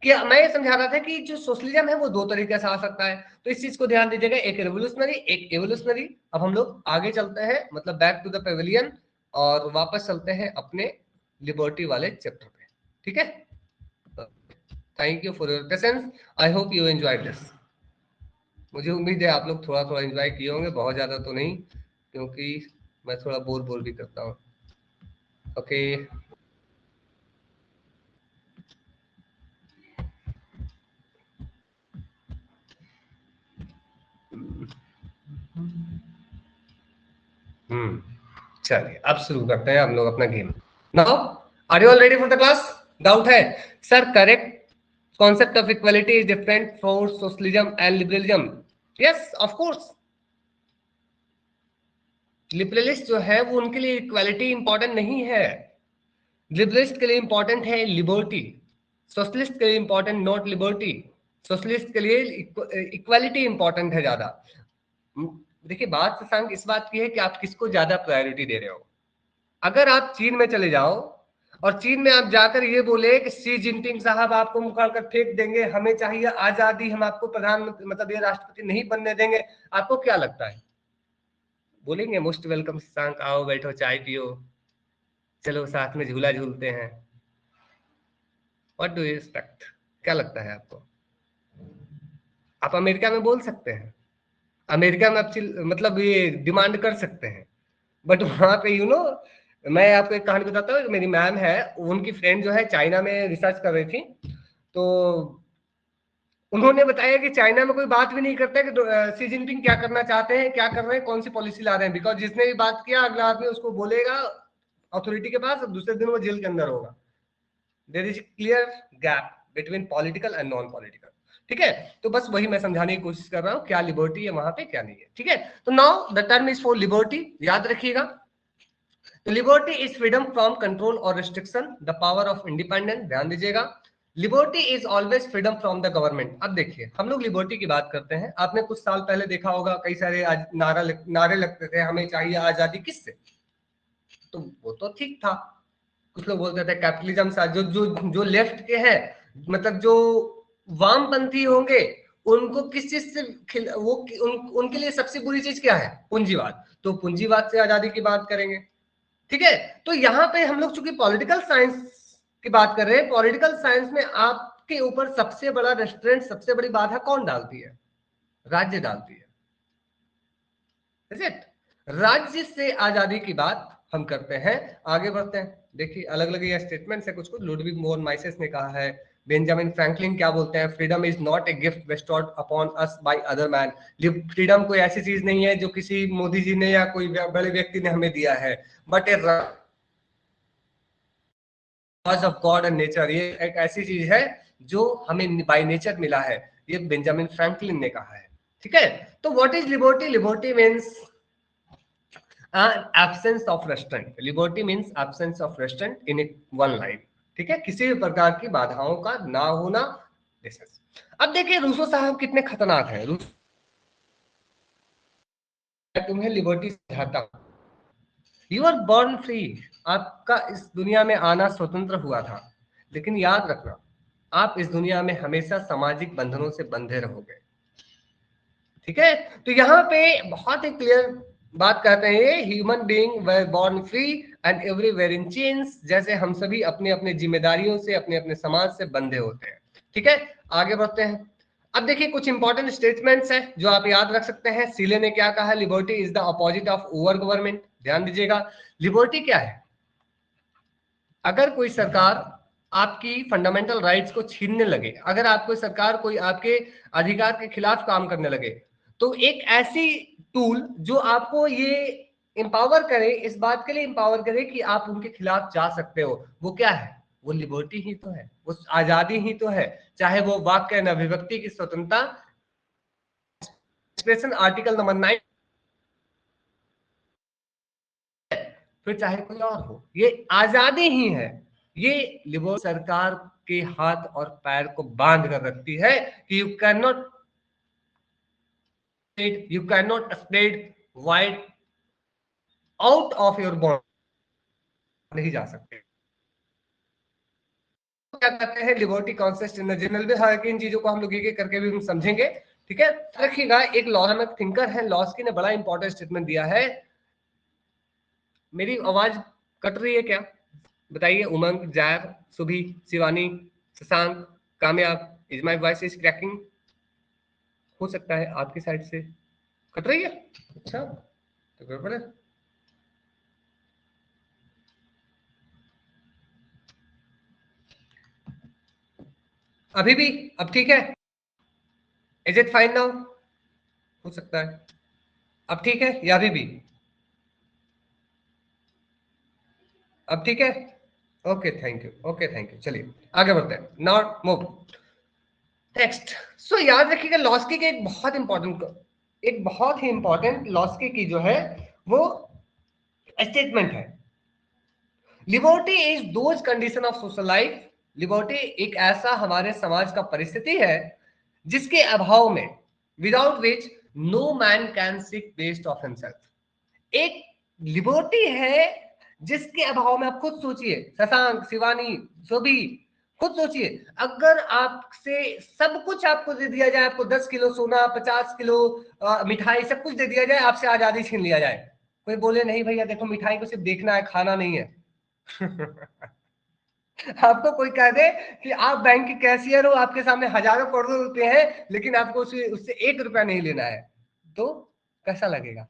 [SPEAKER 1] कि मैं ये समझा रहा था कि जो सोशलिज्म है वो दो तरीके से आ सकता है। तो इस चीज को ध्यान दीजिएगा, एक रेवोल्यूशनरी, एक एवोल्यूशनरी। अब हम लोग आगे चलते हैं, मतलब बैक टू द पेविलियन, और वापस चलते हैं अपने लिबर्टी वाले चैप्टर पे। ठीक है? Thank you for your patience, I hope you enjoyed this. मुझे उम्मीद है आप लोग थोड़ा थोड़ा एंजॉय किए होंगे, बहुत ज्यादा तो नहीं, क्योंकि मैं थोड़ा बोर बोर भी करता हूँ। ओके, चलिए अब शुरू करते हैं हम लोग अपना game. Now are you all ready for the class? Doubt है sir? Correct concept of equality is different for socialism and liberalism. Yes of course, liberalist जो है वो उनके लिए इक्वालिटी इंपॉर्टेंट नहीं है, लिबरलिस्ट के लिए इंपॉर्टेंट है लिबर्टी, सोशलिस्ट के लिए इंपॉर्टेंट नॉट लिबर्टी, सोशलिस्ट के लिए इक्वालिटी इंपॉर्टेंट है ज्यादा। देखिए बात शशांक इस बात की है कि आप किसको ज्यादा प्रायोरिटी दे रहे हो। अगर आप चीन में चले जाओ और चीन में आप जाकर ये बोले कि शी जिनपिंग साहब आपको मुखाड़ कर फेंक देंगे, हमें चाहिए आजादी, हम आपको प्रधानमंत्री मतलब ये राष्ट्रपति नहीं बनने देंगे, आपको क्या लगता है? बोलेंगे मोस्ट वेलकम शशांक, आओ बैठो चाय पियो, चलो साथ में झूला झूलते हैं। What do you expect? क्या लगता है आपको? आप अमेरिका में बोल सकते हैं, अमेरिका में आप मतलब ये डिमांड कर सकते हैं, बट वहां पे मैं आपको एक कहानी बताता हूँ। मेरी मैम है, उनकी फ्रेंड जो है चाइना में रिसर्च कर रही थी, तो उन्होंने बताया कि चाइना में कोई बात भी नहीं करता कि शी जिनपिंग क्या करना चाहते हैं, क्या कर रहे हैं, कौन सी पॉलिसी ला रहे हैं, बिकॉज जिसने भी बात किया अगला आदमी उसको बोलेगा अथॉरिटी के पास, दूसरे दिन वो जेल के अंदर होगा। There is clear gap between political and non political. ठीक है, तो बस वही मैं समझाने की कोशिश कर रहा हूँ, क्या लिबर्टी है वहां पे क्या नहीं है। ठीक है, तो now the term is for liberty, याद रखिएगा। तो liberty is freedom from control और restriction, the power of independence, ध्यान दीजिएगा। Liberty is always freedom from the government. अब देखिए हम लोग लिबर्टी की बात करते हैं, आपने कुछ साल पहले देखा होगा कई सारे नारे लगते थे, हमें चाहिए आजादी, किससे? तो वो तो ठीक था, कुछ लोग बोलते थे कैपिटलिज्म सा, जो जो जो लेफ्ट के हैं, मतलब जो वामपंथी होंगे, उनको किस चीज से उनके लिए सबसे बुरी चीज क्या है? पूंजीवाद। तो पूंजीवाद से आजादी की बात करेंगे। ठीक है, तो यहाँ पे हम लोग चूंकि पॉलिटिकल साइंस की बात कर रहे हैं, पॉलिटिकल साइंस में आपके ऊपर सबसे बड़ा रेस्टोरेंट, सबसे बड़ी बाधा कौन डालती है? राज्य डालती है। Is it? राज्य से आजादी की बात हम करते हैं। आगे बढ़ते हैं, देखिए अलग अलग ये स्टेटमेंट्स है, कुछ कुछ लुडविग वॉन माइसेस ने कहा है, बेंजामिन फ्रैंकलिन क्या बोलते हैं, freedom is not a gift bestowed upon us by other man. Freedom कोई ऐसी चीज नहीं है जो किसी मोदी जी ने या कोई बड़े व्यक्ति ने हमें दिया है, but a laws of God and nature, ये एक ऐसी चीज है जो हमें बाय नेचर मिला है, ये बेंजामिन फ्रैंकलिन ने कहा है। ठीक है, तो what is liberty? Liberty means absence of restaurant. Liberty means absence of restaurant in one life. ठीक है, किसी भी प्रकार की बाधाओं का ना होना। अब देखिए रूसो साहब कितने खतरनाक है। तुम्हें लिबर्टी समझाता हूं, यू आर बॉर्न फ्री, आपका इस दुनिया में आना स्वतंत्र हुआ था, लेकिन याद रखना आप इस दुनिया में हमेशा सामाजिक बंधनों से बंधे रहोगे। ठीक है, तो यहाँ पे बहुत ही क्लियर बात कहते हैं, human being were born free and everywhere in chains, जैसे हम सभी अपने अपने जिम्मेदारियों से, अपने अपने समाज से बंधे होते हैं। ठीक है, आगे बढ़ते हैं। अब देखिए कुछ इंपॉर्टेंट स्टेटमेंट्स हैं जो आप याद रख सकते हैं। सीले ने क्या कहा? Liberty is the opposite of over government. ध्यान दीजिएगा, लिबर्टी क्या है? अगर कोई सरकार आपकी फंडामेंटल राइट्स को छीनने लगे, अगर आपको सरकार कोई आपके अधिकार के खिलाफ काम करने लगे, तो एक ऐसी टूल जो आपको ये इंपावर करे, इस बात के लिए इंपावर करे कि आप उनके खिलाफ जा सकते हो, वो क्या है? वो लिबर्टी ही तो है, वो आजादी ही तो है। चाहे वो वाक्य एंड अभिव्यक्ति की स्वतंत्रता, एक्सप्रेशन आर्टिकल नंबर 9, फिर चाहे कोई और हो, ये आजादी ही है। ये लिबर्टी सरकार के हाथ और पैर को बांध कर रखती है कि you can not spread wide out of your bond, नहीं जा सकते। क्या कहते हैं? लिबर्टी कॉन्सिस्ट इन जनरल भी, हालांकि इन चीजों को हम लोग एक करके भी हम समझेंगे। ठीक है, रखिएगा एक लॉजिक थिंकर है, लॉस्की ने बड़ा इंपॉर्टेंट स्टेटमेंट दिया है। मेरी आवाज कट रही है क्या? बताइए, उमंग, जैर, सुभी, शिवानी, शशांक, कामयाब, is my voice is cracking? हो सकता है आपकी साइड से कट रही है। अच्छा, तो गड़बड़ है। अभी भी अब ठीक है? Is it fine now? हो सकता है अब ठीक है या अभी भी? अब ठीक है? Okay thank you, okay thank you. चलिए आगे बढ़ते हैं। Now move next. सो याद रखिएगा लॉस्की के एक बहुत ही इंपॉर्टेंट लॉस्की की जो है वो स्टेटमेंट है, liberty is those condition of social life. Liberty एक ऐसा हमारे समाज का परिस्थिति है जिसके अभाव में, without which no man can seek best of himself. एक लिबर्टी है जिसके अभाव में, आप खुद सोचिए, शशांक, शिवानी, सभी खुद सोचिए, अगर आपसे सब कुछ आपको दे दिया जाए, आपको 10 किलो सोना, 50 किलो मिठाई, सब कुछ दे दिया जाए, आपसे आजादी छीन लिया जाए, कोई बोले नहीं भैया देखो मिठाई को सिर्फ देखना है, खाना नहीं है। आपको कोई कह दे कि आप बैंक के कैशियर हो, आपके सामने हजारों करोड़ों रुपए हैं, लेकिन आपको उससे 1 रुपया नहीं लेना है, तो कैसा लगेगा?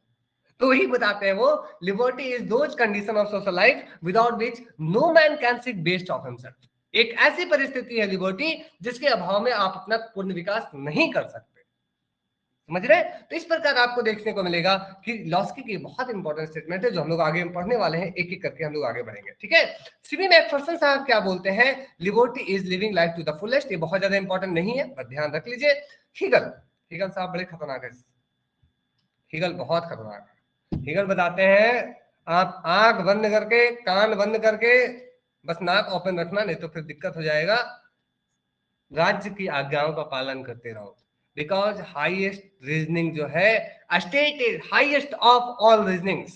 [SPEAKER 1] तो वही बताते हैं वो, liberty is those condition of social life without which no man can seek best of himself. एक ऐसी परिस्थिति है लिबर्टी जिसके अभाव में आप अपना पूर्ण विकास नहीं कर सकते। समझ रहे? तो इस प्रकार आपको देखने को मिलेगा कि लॉस्की की बहुत इंपॉर्टेंट स्टेटमेंट है जो हम लोग आगे पढ़ने वाले हैं, एक एक करके हम लोग आगे बढ़ेंगे। ठीक है, सीबी मैकफर्सन साहब क्या बोलते हैं, liberty is living life to the fullest. ये बहुत ज्यादा इंपॉर्टेंट नहीं है, बस ध्यान रख लीजिए। हीगल, हीगल साहब बड़े खतरनाक है, हीगल बहुत खतरनाक है। हीगल बताते हैं आप आंख बंद करके, कान बंद करके, बस नाक ओपन रखना, नहीं तो फिर दिक्कत हो जाएगा, राज्य की आज्ञाओं का पालन करते रहो। बिकॉज हाईएस्ट रीजनिंग जो है, state is highest of all reasonings.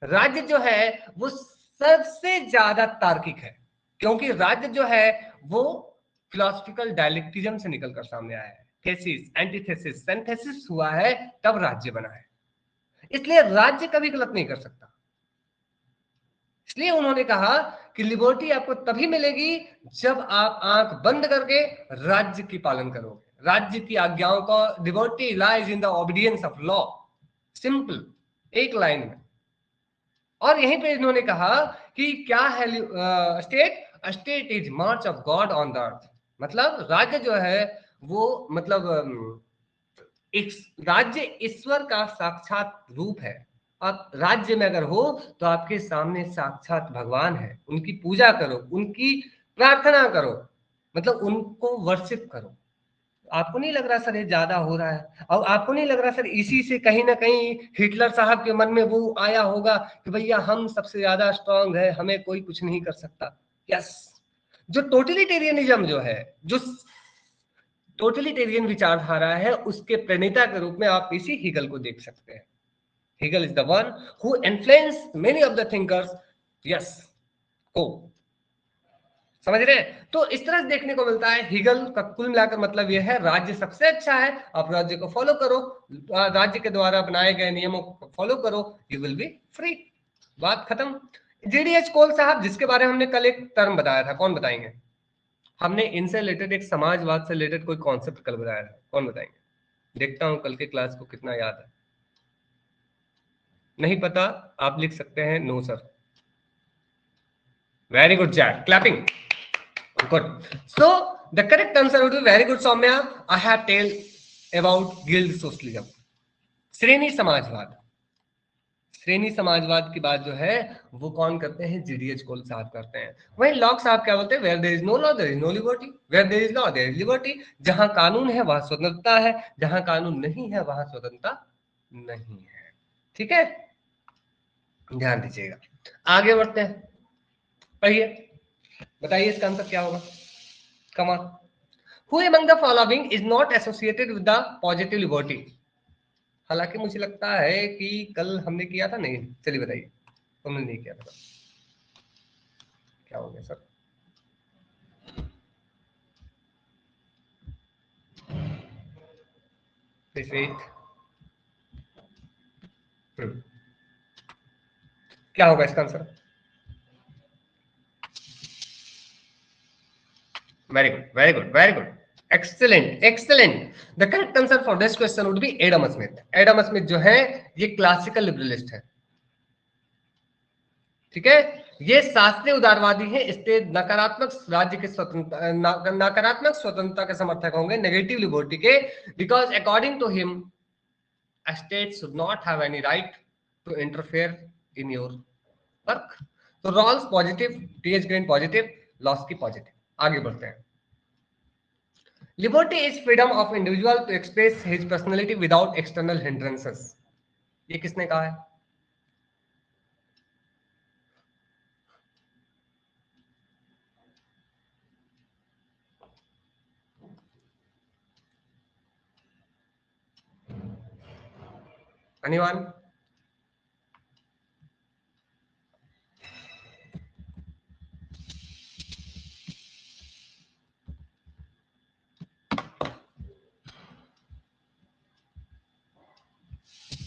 [SPEAKER 1] राज्य जो है वो सबसे ज्यादा तार्किक है, क्योंकि राज्य जो है वो फिलोसफिकल डायलेक्टिज्म से निकलकर सामने आया है। थेसिस, एंटीथेसिस, सिंथेसिस हुआ है, तब राज्य बना है। इसलिए राज्य कभी गलत नहीं कर सकता। इसलिए उन्होंने कहा कि लिबर्टी आपको तभी मिलेगी जब आप आंख बंद करके राज्य की पालन करोगे, राज्य की आज्ञाओं का। Liberty lies in the obedience of law, simple, एक लाइन में। और यहीं पे इन्होंने कहा कि क्या है state, state is March of God on the earth. मतलब राज्य जो है वो, मतलब एक राज्य ईश्वर का साक्षात रूप है। आप राज्य में अगर हो तो आपके सामने साक्षात भगवान है, उनकी पूजा करो, उनकी प्रार्थना करो, मतलब उनको वर्शिप करो। आपको नहीं लग रहा सर ये ज्यादा हो रहा है? और आपको नहीं लग रहा सर इसी से कहीं ना कहीं हिटलर साहब के मन में वो आया होगा कि भैया हम सबसे ज्यादा स्ट्रांग है, हमें कोई कुछ नहीं कर सकता? यस, जो टोटलिटेरियनिज्म जो है, जो टोटलिटेरियन विचारधारा है, उसके प्रणेता के रूप में आप इसी हीगल को देख सकते हैं। Hegel is the one who influenced many of the thinkers. Yes, को समझ रहे हैं? तो इस तरह से देखने को मिलता है। हीगल का कुल मिलाकर मतलब यह है, राज्य सबसे अच्छा है, आप राज्य को फॉलो करो, राज्य के द्वारा बनाए गए नियमों को फॉलो करो, यू विल बी फ्री। बात खत्म। जीडीएच कोल साहब, जिसके बारे में हमने कल एक टर्म बताया था, कौन बताएंगे? हमने इनसे रिलेटेड एक समाजवाद से रिलेटेड कोई कॉन्सेप्ट कल बताया था, कौन बताएंगे? देखता हूं कल के क्लास को कितना याद है। नहीं पता? आप लिख सकते हैं no sir. Very good Jack, clapping, good. So the correct answer would be, very good Saumya, I have tell about guild socialism, श्रेणी समाजवाद। श्रेणी समाजवाद की बात जो है वो कौन करते हैं? जीडीएच कोल साहब करते हैं। वहीं लॉक साहब क्या बोलते हैं? Where there is no law there is no liberty, where there is law there is liberty. जहां कानून है वहां स्वतंत्रता है, जहां कानून नहीं है वहां स्वतंत्रता नहीं है। ठीक है, ध्यान दीजिएगा। आगे बढ़ते हैं, पढ़िए, बताइए इसका आंसर क्या होगा। Come on, who among the following is not associated with the positive liberty? हालांकि मुझे लगता है कि कल हमने किया था, नहीं, चलिए बताइए, तुमने नहीं किया था, क्या हो गया सर? Please wait. क्या होगा इसका answer? Very good, very good, very good. Excellent excellent. The correct answer for this question would be Adam Smith. Adam Smith जो है ये क्लासिकल लिबरलिस्ट है, ठीक है। ये शास्त्रीय उदारवादी है, इसलिए नकारात्मक राज्य के स्वतंत्रता, नकारात्मक स्वतंत्रता के समर्थक होंगे, नेगेटिव लिबर्टी के, because according to him a state should not have any right to interfere in your work. तो Rawls positive, T H Green positive, Laski positive. आगे बढ़ते हैं। Liberty is freedom of individual to express his personality without external hindrances. ये किसने कहा है? anyone?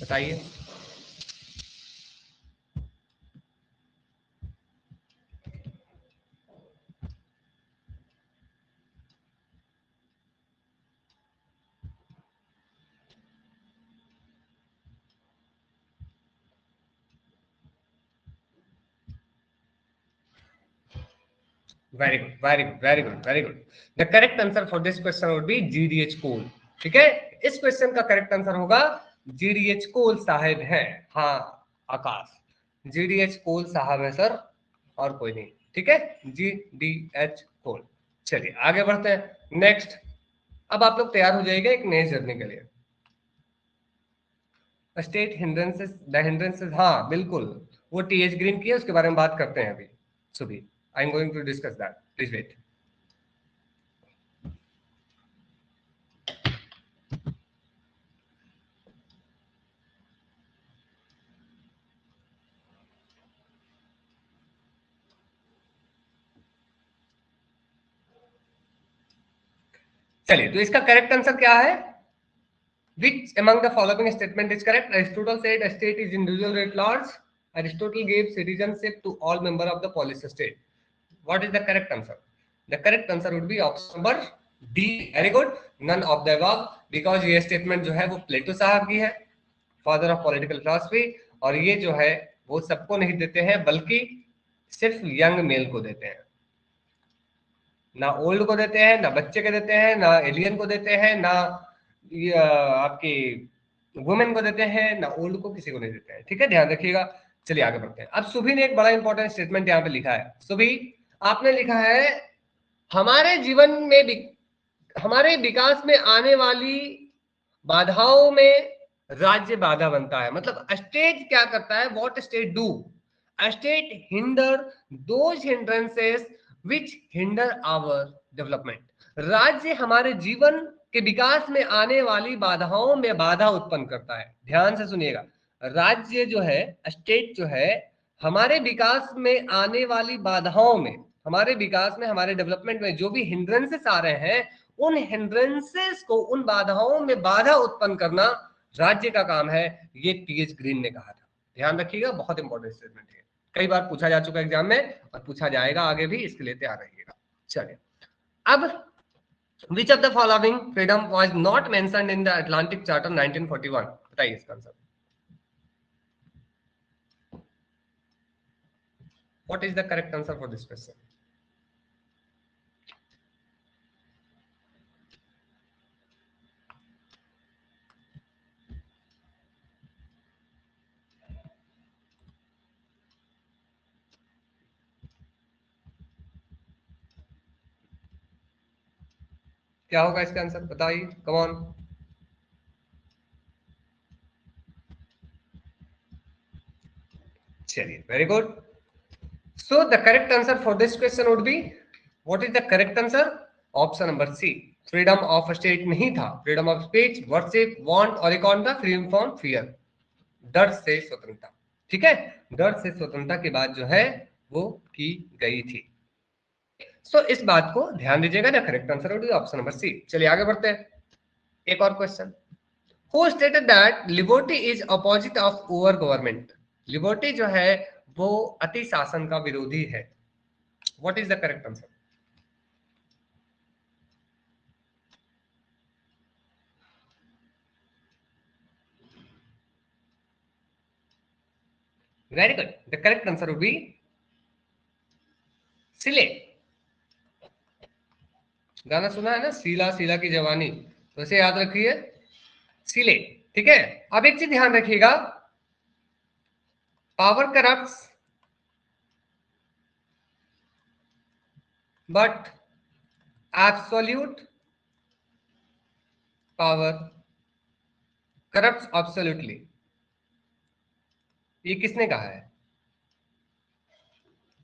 [SPEAKER 1] बताइए। Very good very good very good very good. The correct answer for this question would be G D H Cole. ठीक है, इस क्वेश्चन का करेक्ट आंसर होगा जीडीएच कोल साहब है। हाँ आकाश, जीडीएच कोल साहब है सर, और कोई नहीं। ठीक है, जीडीएच कोल। चलिए आगे बढ़ते हैं नेक्स्ट। अब आप लोग तैयार हो जाइएगा एक नए जर्नी के लिए। स्टेट हिंड्रेंसेस, द हिंड्रेंसेस, हाँ बिल्कुल, वो टीएच ग्रीन की है, उसके बारे में बात करते हैं अभी सुबह। I am going to discuss that, please wait. चलिए, तो इसका करेक्ट आंसर क्या है? Which among the following statement is correct? Aristotle said a state is individual at large. Aristotle gave citizenship to all members of the polis state. What is the correct answer? The correct answer would be option number D. Very good. None of the above, because ये statement जो है वो प्लेटो साहब की है, father of political philosophy, और ये जो है वो सबको नहीं देते हैं, बल्कि सिर्फ यंग मेल को देते हैं। ना ओल्ड को देते हैं, ना बच्चे को देते हैं, ना एलियन को देते हैं, ना आपकी वुमेन को देते हैं, ना ओल्ड को, किसी को नहीं देते हैं। ठीक है, ध्यान रखिएगा। चलिए आगे बढ़ते हैं। अब सुभी ने एक बड़ा इंपॉर्टेंट स्टेटमेंट यहाँ पे लिखा है। सुभी, आपने लिखा है हमारे जीवन में, हमारे विकास में आने वाली बाधाओं में राज्य बाधा बनता है। मतलब स्टेट क्या करता है? What state do? State hinder those hindrances which hinder our development. राज्य हमारे जीवन के विकास में आने वाली बाधाओं में बाधा उत्पन्न करता है। ध्यान से सुनिएगा, राज्य जो है, स्टेट जो है, हमारे विकास में आने वाली बाधाओं में, हमारे विकास में, हमारे डेवलपमेंट में जो भी हिंड्रेंसेस आ रहे हैं, उन हिंड्रेंसेस को, उन बाधाओं में बाधा उत्पन्न करना राज्य का काम है। ये टीएच ग्रीन ने कहा था। ध्यान रखिएगा, बहुत इंपॉर्टेंट स्टेटमेंट है, कई बार पूछा जा चुका एग्जाम में और पूछा जाएगा आगे भी, इसके लिए तैयार रहिएगा। चलिए, अब which of the following freedom was not mentioned in the Atlantic Charter 1941? बताइए इसका answer. What is the correct answer for this question? क्या होगा इसका आंसर? बताइए, कम ऑन। चलिए, very good. So the correct answer for this question would be, what is the correct answer? Option number C, freedom of state नहीं था। Freedom of speech, worship, want, और एक और था फ्रीडम फ्रॉम फियर, डर से स्वतंत्रता। ठीक है, डर से स्वतंत्रता की बात जो है वो की गई थी। सो इस बात को ध्यान दीजिएगा। The correct answer would be option number C. चलिए आगे बढ़ते हैं, एक और question. Who stated that liberty is opposite of over government? Liberty जो है वो अति शासन का विरोधी है। What is the correct answer? Very good, the correct answer would be Seeley. गाना सुना है ना, सीला सीला की जवानी, तो इसे याद रखिए, सिले। ठीक है, अब एक चीज ध्यान रखिएगा, power corrupts but absolute power corrupts absolutely. ये किसने कहा है?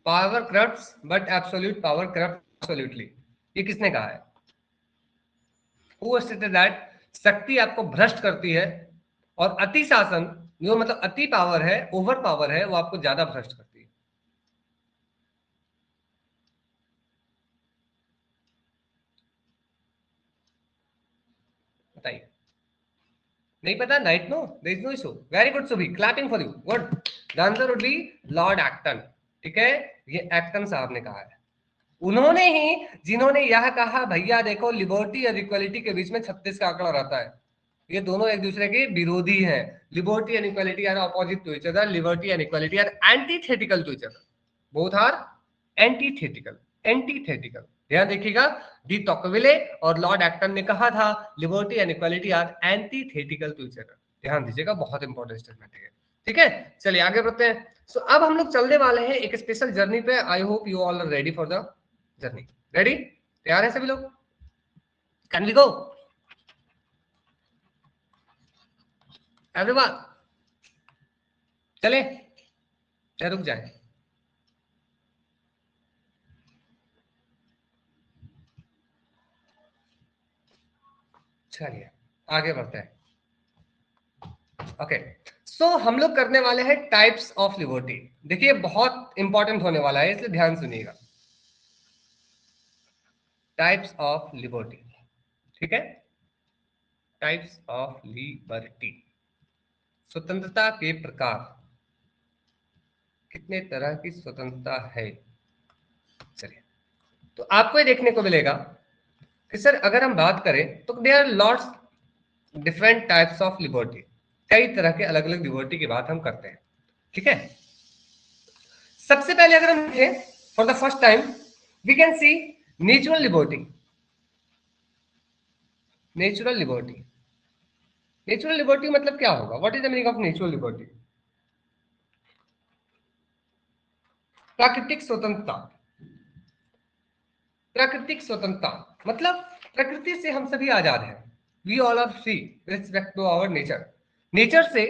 [SPEAKER 1] Power corrupts but absolute power corrupt absolutely, ये किसने कहा है? Who stated that शक्ति आपको भ्रष्ट करती है और अति शासन, जो मतलब अति पावर है, ओवर पावर है, वो आपको ज्यादा भ्रष्ट करती है। बताइए। नहीं पता? Night no, there is no issue. Very good Subhi, clapping for you, good. The answer would be Lord Acton. ठीक है, ये एक्टन साहब ने कहा है। उन्होंने ही जिन्होंने यह कहा, भैया देखो लिबर्टी और इक्वालिटी के बीच में 36 का आंकड़ा रहता है, ये दोनों एक दूसरे के विरोधी हैं। Liberty and equality are opposite to each other, liberty and equality are antithetical to each other, both are antithetical, antithetical. ध्यान देखिएगा, डी टॉकविले और लॉर्ड एक्टन ने कहा था liberty and equality are antithetical to each other. ध्यान दीजिएगा, बहुत important statement है। ठीक है, चलिए आगे बढ़ते हैं। सो अब हम लोग चलने वाले हैं एक स्पेशल जर्नी पे। I hope you all are ready for the journey. Ready? तैयार है सभी लोग? Can we go everyone? चले या रुक जाए? चलिए आगे बढ़ते हैं। ओके, सो हम लोग करने वाले हैं टाइप्स ऑफ लिबर्टी। देखिए बहुत इंपॉर्टेंट होने वाला है, इसलिए ध्यान सुनिएगा। टाइप्स ऑफ लिबर्टी, ठीक है, टाइप्स ऑफ लिबर्टी, स्वतंत्रता के प्रकार। कितने तरह की स्वतंत्रता है? चलिए, तो आपको ये देखने को मिलेगा कि सर अगर हम बात करें तो there are lots different types of liberty. कई तरह के अलग अलग लिबर्टी की बात हम करते हैं। ठीक है, सबसे पहले अगर हम देखें for the first time we can see natural liberty. Natural liberty, natural liberty मतलब क्या होगा? What is the meaning of natural liberty? प्राकृतिक स्वतंत्रता। प्राकृतिक स्वतंत्रता मतलब प्रकृति से हम सभी आजाद हैं। We all are free respect to our nature. Nature से,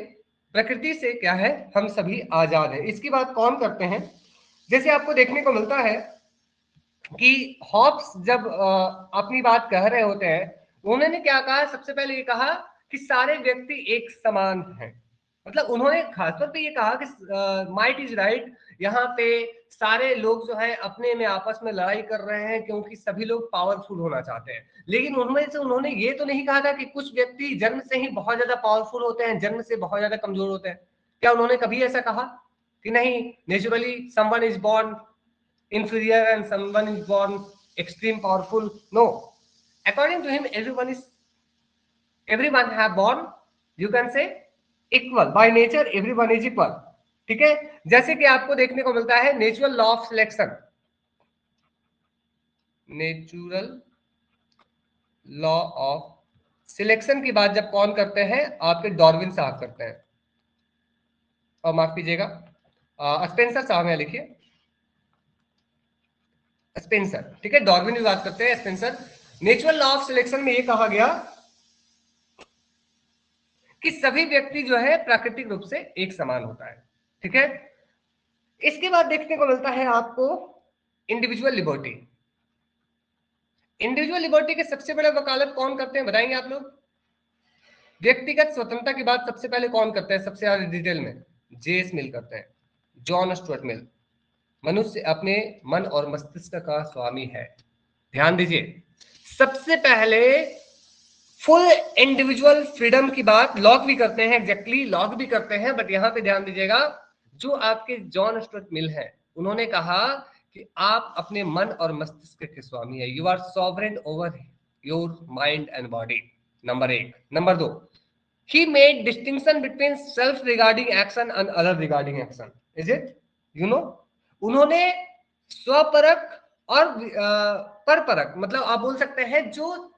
[SPEAKER 1] प्रकृति से क्या है, हम सभी आजाद हैं। इसकी बात कौन करते हैं? जैसे आपको देखने को मिलता है कि हॉब्स जब अपनी बात कह रहे होते हैं, उन्होंने क्या कहा? सबसे पहले ये कहा कि सारे व्यक्ति एक समान हैं। मतलब उन्होंने खासतौर पे ये कहा कि माइट इज राइट। यहाँ पे सारे लोग जो है अपने में आपस में लड़ाई कर रहे हैं क्योंकि सभी लोग पावरफुल होना चाहते हैं। लेकिन उनमें से उन्होंने ये तो नहीं कहा था कि कुछ व्यक्ति जन्म से ही बहुत ज्यादा पावरफुल होते हैं, जन्म से बहुत ज्यादा कमजोर होते हैं। क्या उन्होंने कभी ऐसा कहा कि नहीं, naturally someone is born inferior and someone is born extreme powerful? No, according to him everyone have born, you can say, equal by nature, everyone is equal। ठीक है, जैसे कि आपको देखने को मिलता है natural law of selection. Natural law of selection की बात जब कौन करते हैं? आपके डार्विन साहब करते हैं। और माफ कीजिएगा, स्पेंसर साहब यहाँ लिखिए, स्पेंसर। ठीक है, डार्विन भी बात करते हैं, Spencer. Natural law of selection में ये कहा गया कि सभी व्यक्ति जो है प्राकृतिक रूप से एक समान होता है। ठीक है, इसके बाद देखने को मिलता है आपको इंडिविजुअल लिबर्टी। इंडिविजुअल लिबर्टी के सबसे बड़े वकालत कौन करते हैं, बताएंगे आप लोग? व्यक्तिगत स्वतंत्रता की बात सबसे पहले कौन करते हैं सबसे ज्यादा डिटेल में? जेएस मिल करते हैं, जॉन स्टुअर्ट मिल। मनुष्य अपने मन और मस्तिष्क का स्वामी है। ध्यान दीजिए, सबसे पहले फुल इंडिविजुअल फ्रीडम की बात लॉक भी करते हैं, एग्जैक्टली लॉक भी करते हैं, बट यहां पे ध्यान दीजिएगा, जो आपके जॉन स्टुअर्ट मिल है, उन्होंने कहा कि आप अपने मन और मस्तिष्क के स्वामी है। You are sovereign over your mind and body, number एक। नंबर दो, he made distinction between self regarding action and other regarding action। Is it? You know, उन्होंने स्वपरक और परपरक, मतलब आप बोल सकते हैं जो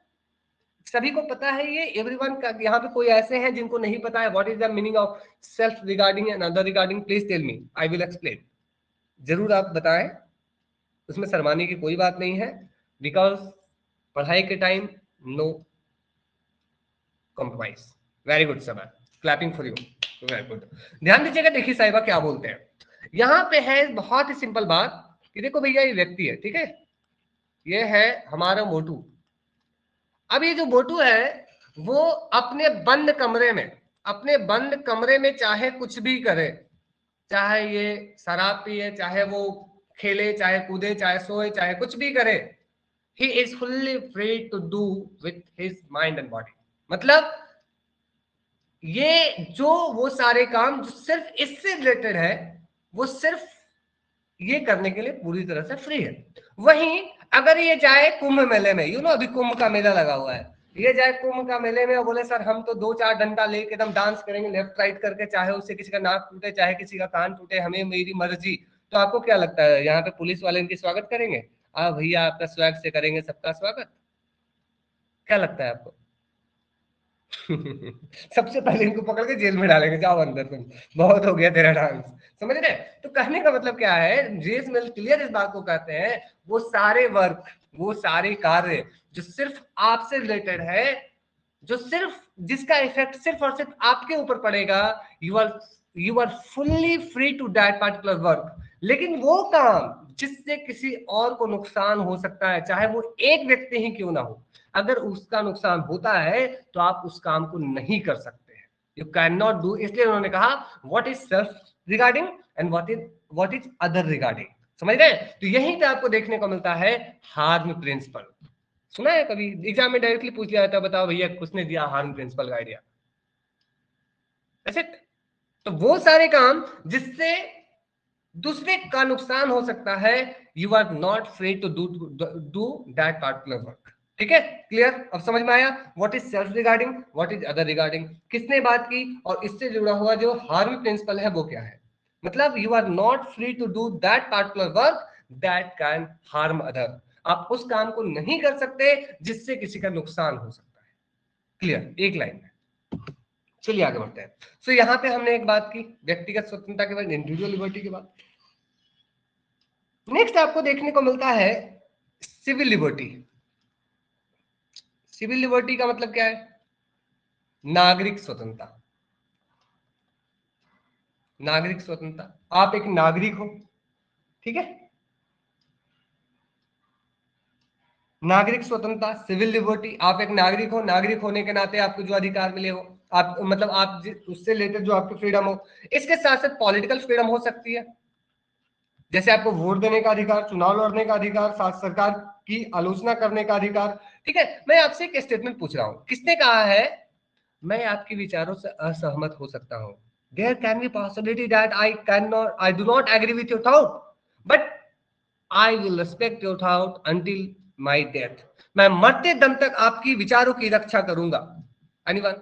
[SPEAKER 1] सभी को पता है, ये एवरीवन का। यहाँ पे कोई ऐसे हैं जिनको नहीं पता है what is the meaning of self regarding and other regarding? Please tell me, I will explain. जरूर आप बताएं, उसमें शर्माने की कोई बात नहीं है, बिकॉज पढ़ाई के time no compromise. Very good sir, clapping for you, very good. ध्यान दीजिएगा, देखिए साहिबा क्या बोलते हैं यहाँ पे, है बहुत ही सिंपल बात कि देखो भैया ये व्यक्ति है, ठीक है, ये है हमारा मोटू। अब ये जो मोटू है वो अपने बंद कमरे में, अपने बंद कमरे में चाहे कुछ भी करे, चाहे ये शराब पिए, चाहे वो खेले, चाहे कूदे, चाहे सोए, चाहे कुछ भी करे, he is fully free to do with his mind and body। मतलब ये जो वो सारे काम जो सिर्फ इससे रिलेटेड है, वो सिर्फ ये करने के लिए पूरी तरह से फ्री है। वहीं अगर ये जाए कुंभ मेले में, यू नो अभी कुंभ का मेला लगा हुआ है, ये जाए कुंभ का मेले में और बोले सर हम तो 2-4 डंडा लेके एकदम डांस करेंगे लेफ्ट राइट करके, चाहे उससे किसी का नाक टूटे, चाहे किसी का कान टूटे, हमें मेरी मर्जी, तो आपको क्या लगता है यहाँ पे पुलिस वाले इनकी स्वागत करेंगे? भैया आपका स्वैग से करेंगे सबका स्वागत, क्या लगता है आपको? सबसे पहले इनको पकड़ के जेल में डालेंगे, जाओ अंदर तुम, बहुत हो गया तेरा डांस। समझ रहे? तो कहने का मतलब क्या है, जेस मिल क्लियर इस बात को कहते हैं, वो सारे वर्क, वो सारे कार्य जो सिर्फ आपसे रिलेटेड है, जो सिर्फ जिसका इफेक्ट सिर्फ और सिर्फ आपके ऊपर पड़ेगा, you are fully free to that particular work. लेकिन वो काम जिससे किसी और को नुकसान हो सकता है, चाहे वो एक व्यक्ति ही क्यों ना हो, अगर उसका नुकसान होता है तो आप उस काम को नहीं कर सकते हैं, यू कैन नॉट डू। इसलिए उन्होंने कहा what is self regarding and what is other regarding. समझ रहे? तो यहीं पे आपको देखने को मिलता है हार्म प्रिंसिपल। सुना है कभी? एग्जाम में डायरेक्टली पूछ लिया जाता है, बताओ भैया किसने दिया हार्म प्रिंसिपल का आइडिया? ऐसे तो वो सारे काम जिससे दूसरे का नुकसान हो सकता है, you are not free to do that particular work. ठीक है, क्लियर? अब समझ में आया what is self regarding, what is other regarding, किसने बात की, और इससे जुड़ा हुआ जो हार्म प्रिंसिपल है वो क्या है। मतलब you are not free to do that particular work that can harm other. आप उस काम को नहीं कर सकते जिससे किसी का नुकसान हो सकता है। क्लियर? एक लाइन में। चलिए आगे बढ़ते हैं। सो यहाँ पे हमने एक बात की व्यक्तिगत स्वतंत्रता के बाद, इंडिविजुअल लिबर्टी के बाद। नेक्स्ट आपको देखने को मिलता है सिविल लिबर्टी। सिविल लिबर्टी का मतलब क्या है? नागरिक स्वतंत्रता। नागरिक स्वतंत्रता, आप एक नागरिक हो, ठीक है, नागरिक स्वतंत्रता, सिविल लिबर्टी, आप एक नागरिक हो, नागरिक होने के नाते आपको जो अधिकार मिले हो, आप मतलब आप उससे रिलेटेड जो आपकी फ्रीडम हो, इसके साथ साथ पॉलिटिकल फ्रीडम हो सकती है, जैसे आपको वोट देने का अधिकार, चुनाव लड़ने का अधिकार, सरकार की आलोचना करने का अधिकार। ठीक है, मैं आपसे एक स्टेटमेंट पूछ रहा हूं, किसने कहा है मैं आपके विचारों से असहमत हो सकता हूं? There can be possibility that I do not agree with your thought, but I will respect your thought until my death. मैं मरते दम तक आपकी विचारों की रक्षा करूंगा। एनीवन?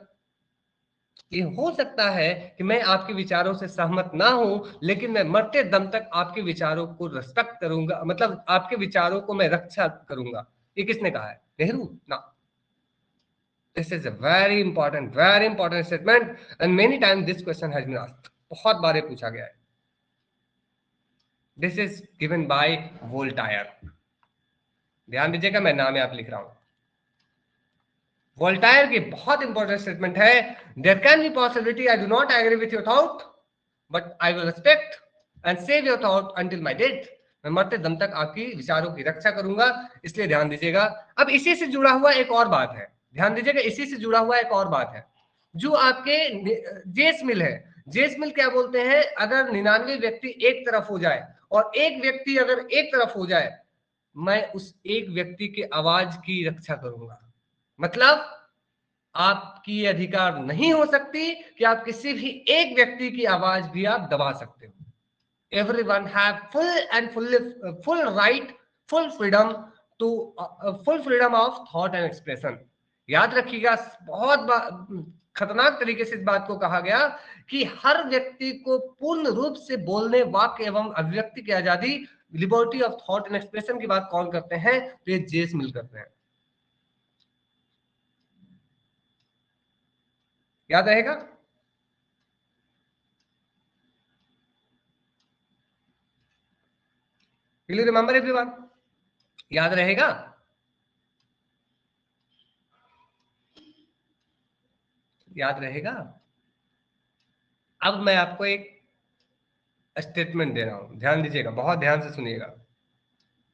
[SPEAKER 1] ये हो सकता है कि मैं आपके विचारों से सहमत ना हूं, लेकिन मैं मरते दम तक आपके विचारों को रिस्पेक्ट करूंगा, मतलब आपके विचारों को मैं रक्षा करूंगा। ये किसने कहा है? नेहरू ना। This is a very important statement and many times this question has been asked, बहुत बार ये पूछा गया है। This is given by Voltaire. ध्यान दीजिएगा, मैं नाम यहाँ पे लिख रहा हूं। वोल्टायर की बहुत इंपॉर्टेंट स्टेटमेंट है, there can be possibility I do not agree with your thought but I will respect and save your thought until my death. मैं मरते दम तक आपकी विचारों की रक्षा करूंगा। इसलिए ध्यान दीजिएगा। अब इसी से जुड़ा हुआ एक और बात है, ध्यान दीजिएगा, इसी से जुड़ा हुआ एक और बात है, जो आपके जेस मिल है। जेस मिल क्या बोलते हैं, अगर 99 व्यक्ति एक तरफ हो जाए और एक व्यक्ति अगर एक तरफ हो जाए, मैं उस एक व्यक्ति की आवाज की रक्षा करूंगा। मतलब आपकी अधिकार नहीं हो सकती कि आप किसी भी एक व्यक्ति की आवाज भी आप दबा सकते हो। everyone have full right, full freedom full freedom of thought and expression। याद रखिएगा, बहुत खतरनाक तरीके से इस बात को कहा गया कि हर व्यक्ति को पूर्ण रूप से बोलने, वाक्य एवं अभिव्यक्ति की आजादी, liberty of thought and expression की बात कौन करते हैं? तो ये जे स्मिल करते हैं। याद रहेगा? Will you remember everyone? याद रहेगा? याद रहेगा? अब मैं आपको एक स्टेटमेंट दे रहा हूं, ध्यान दीजिएगा, बहुत ध्यान से सुनिएगा।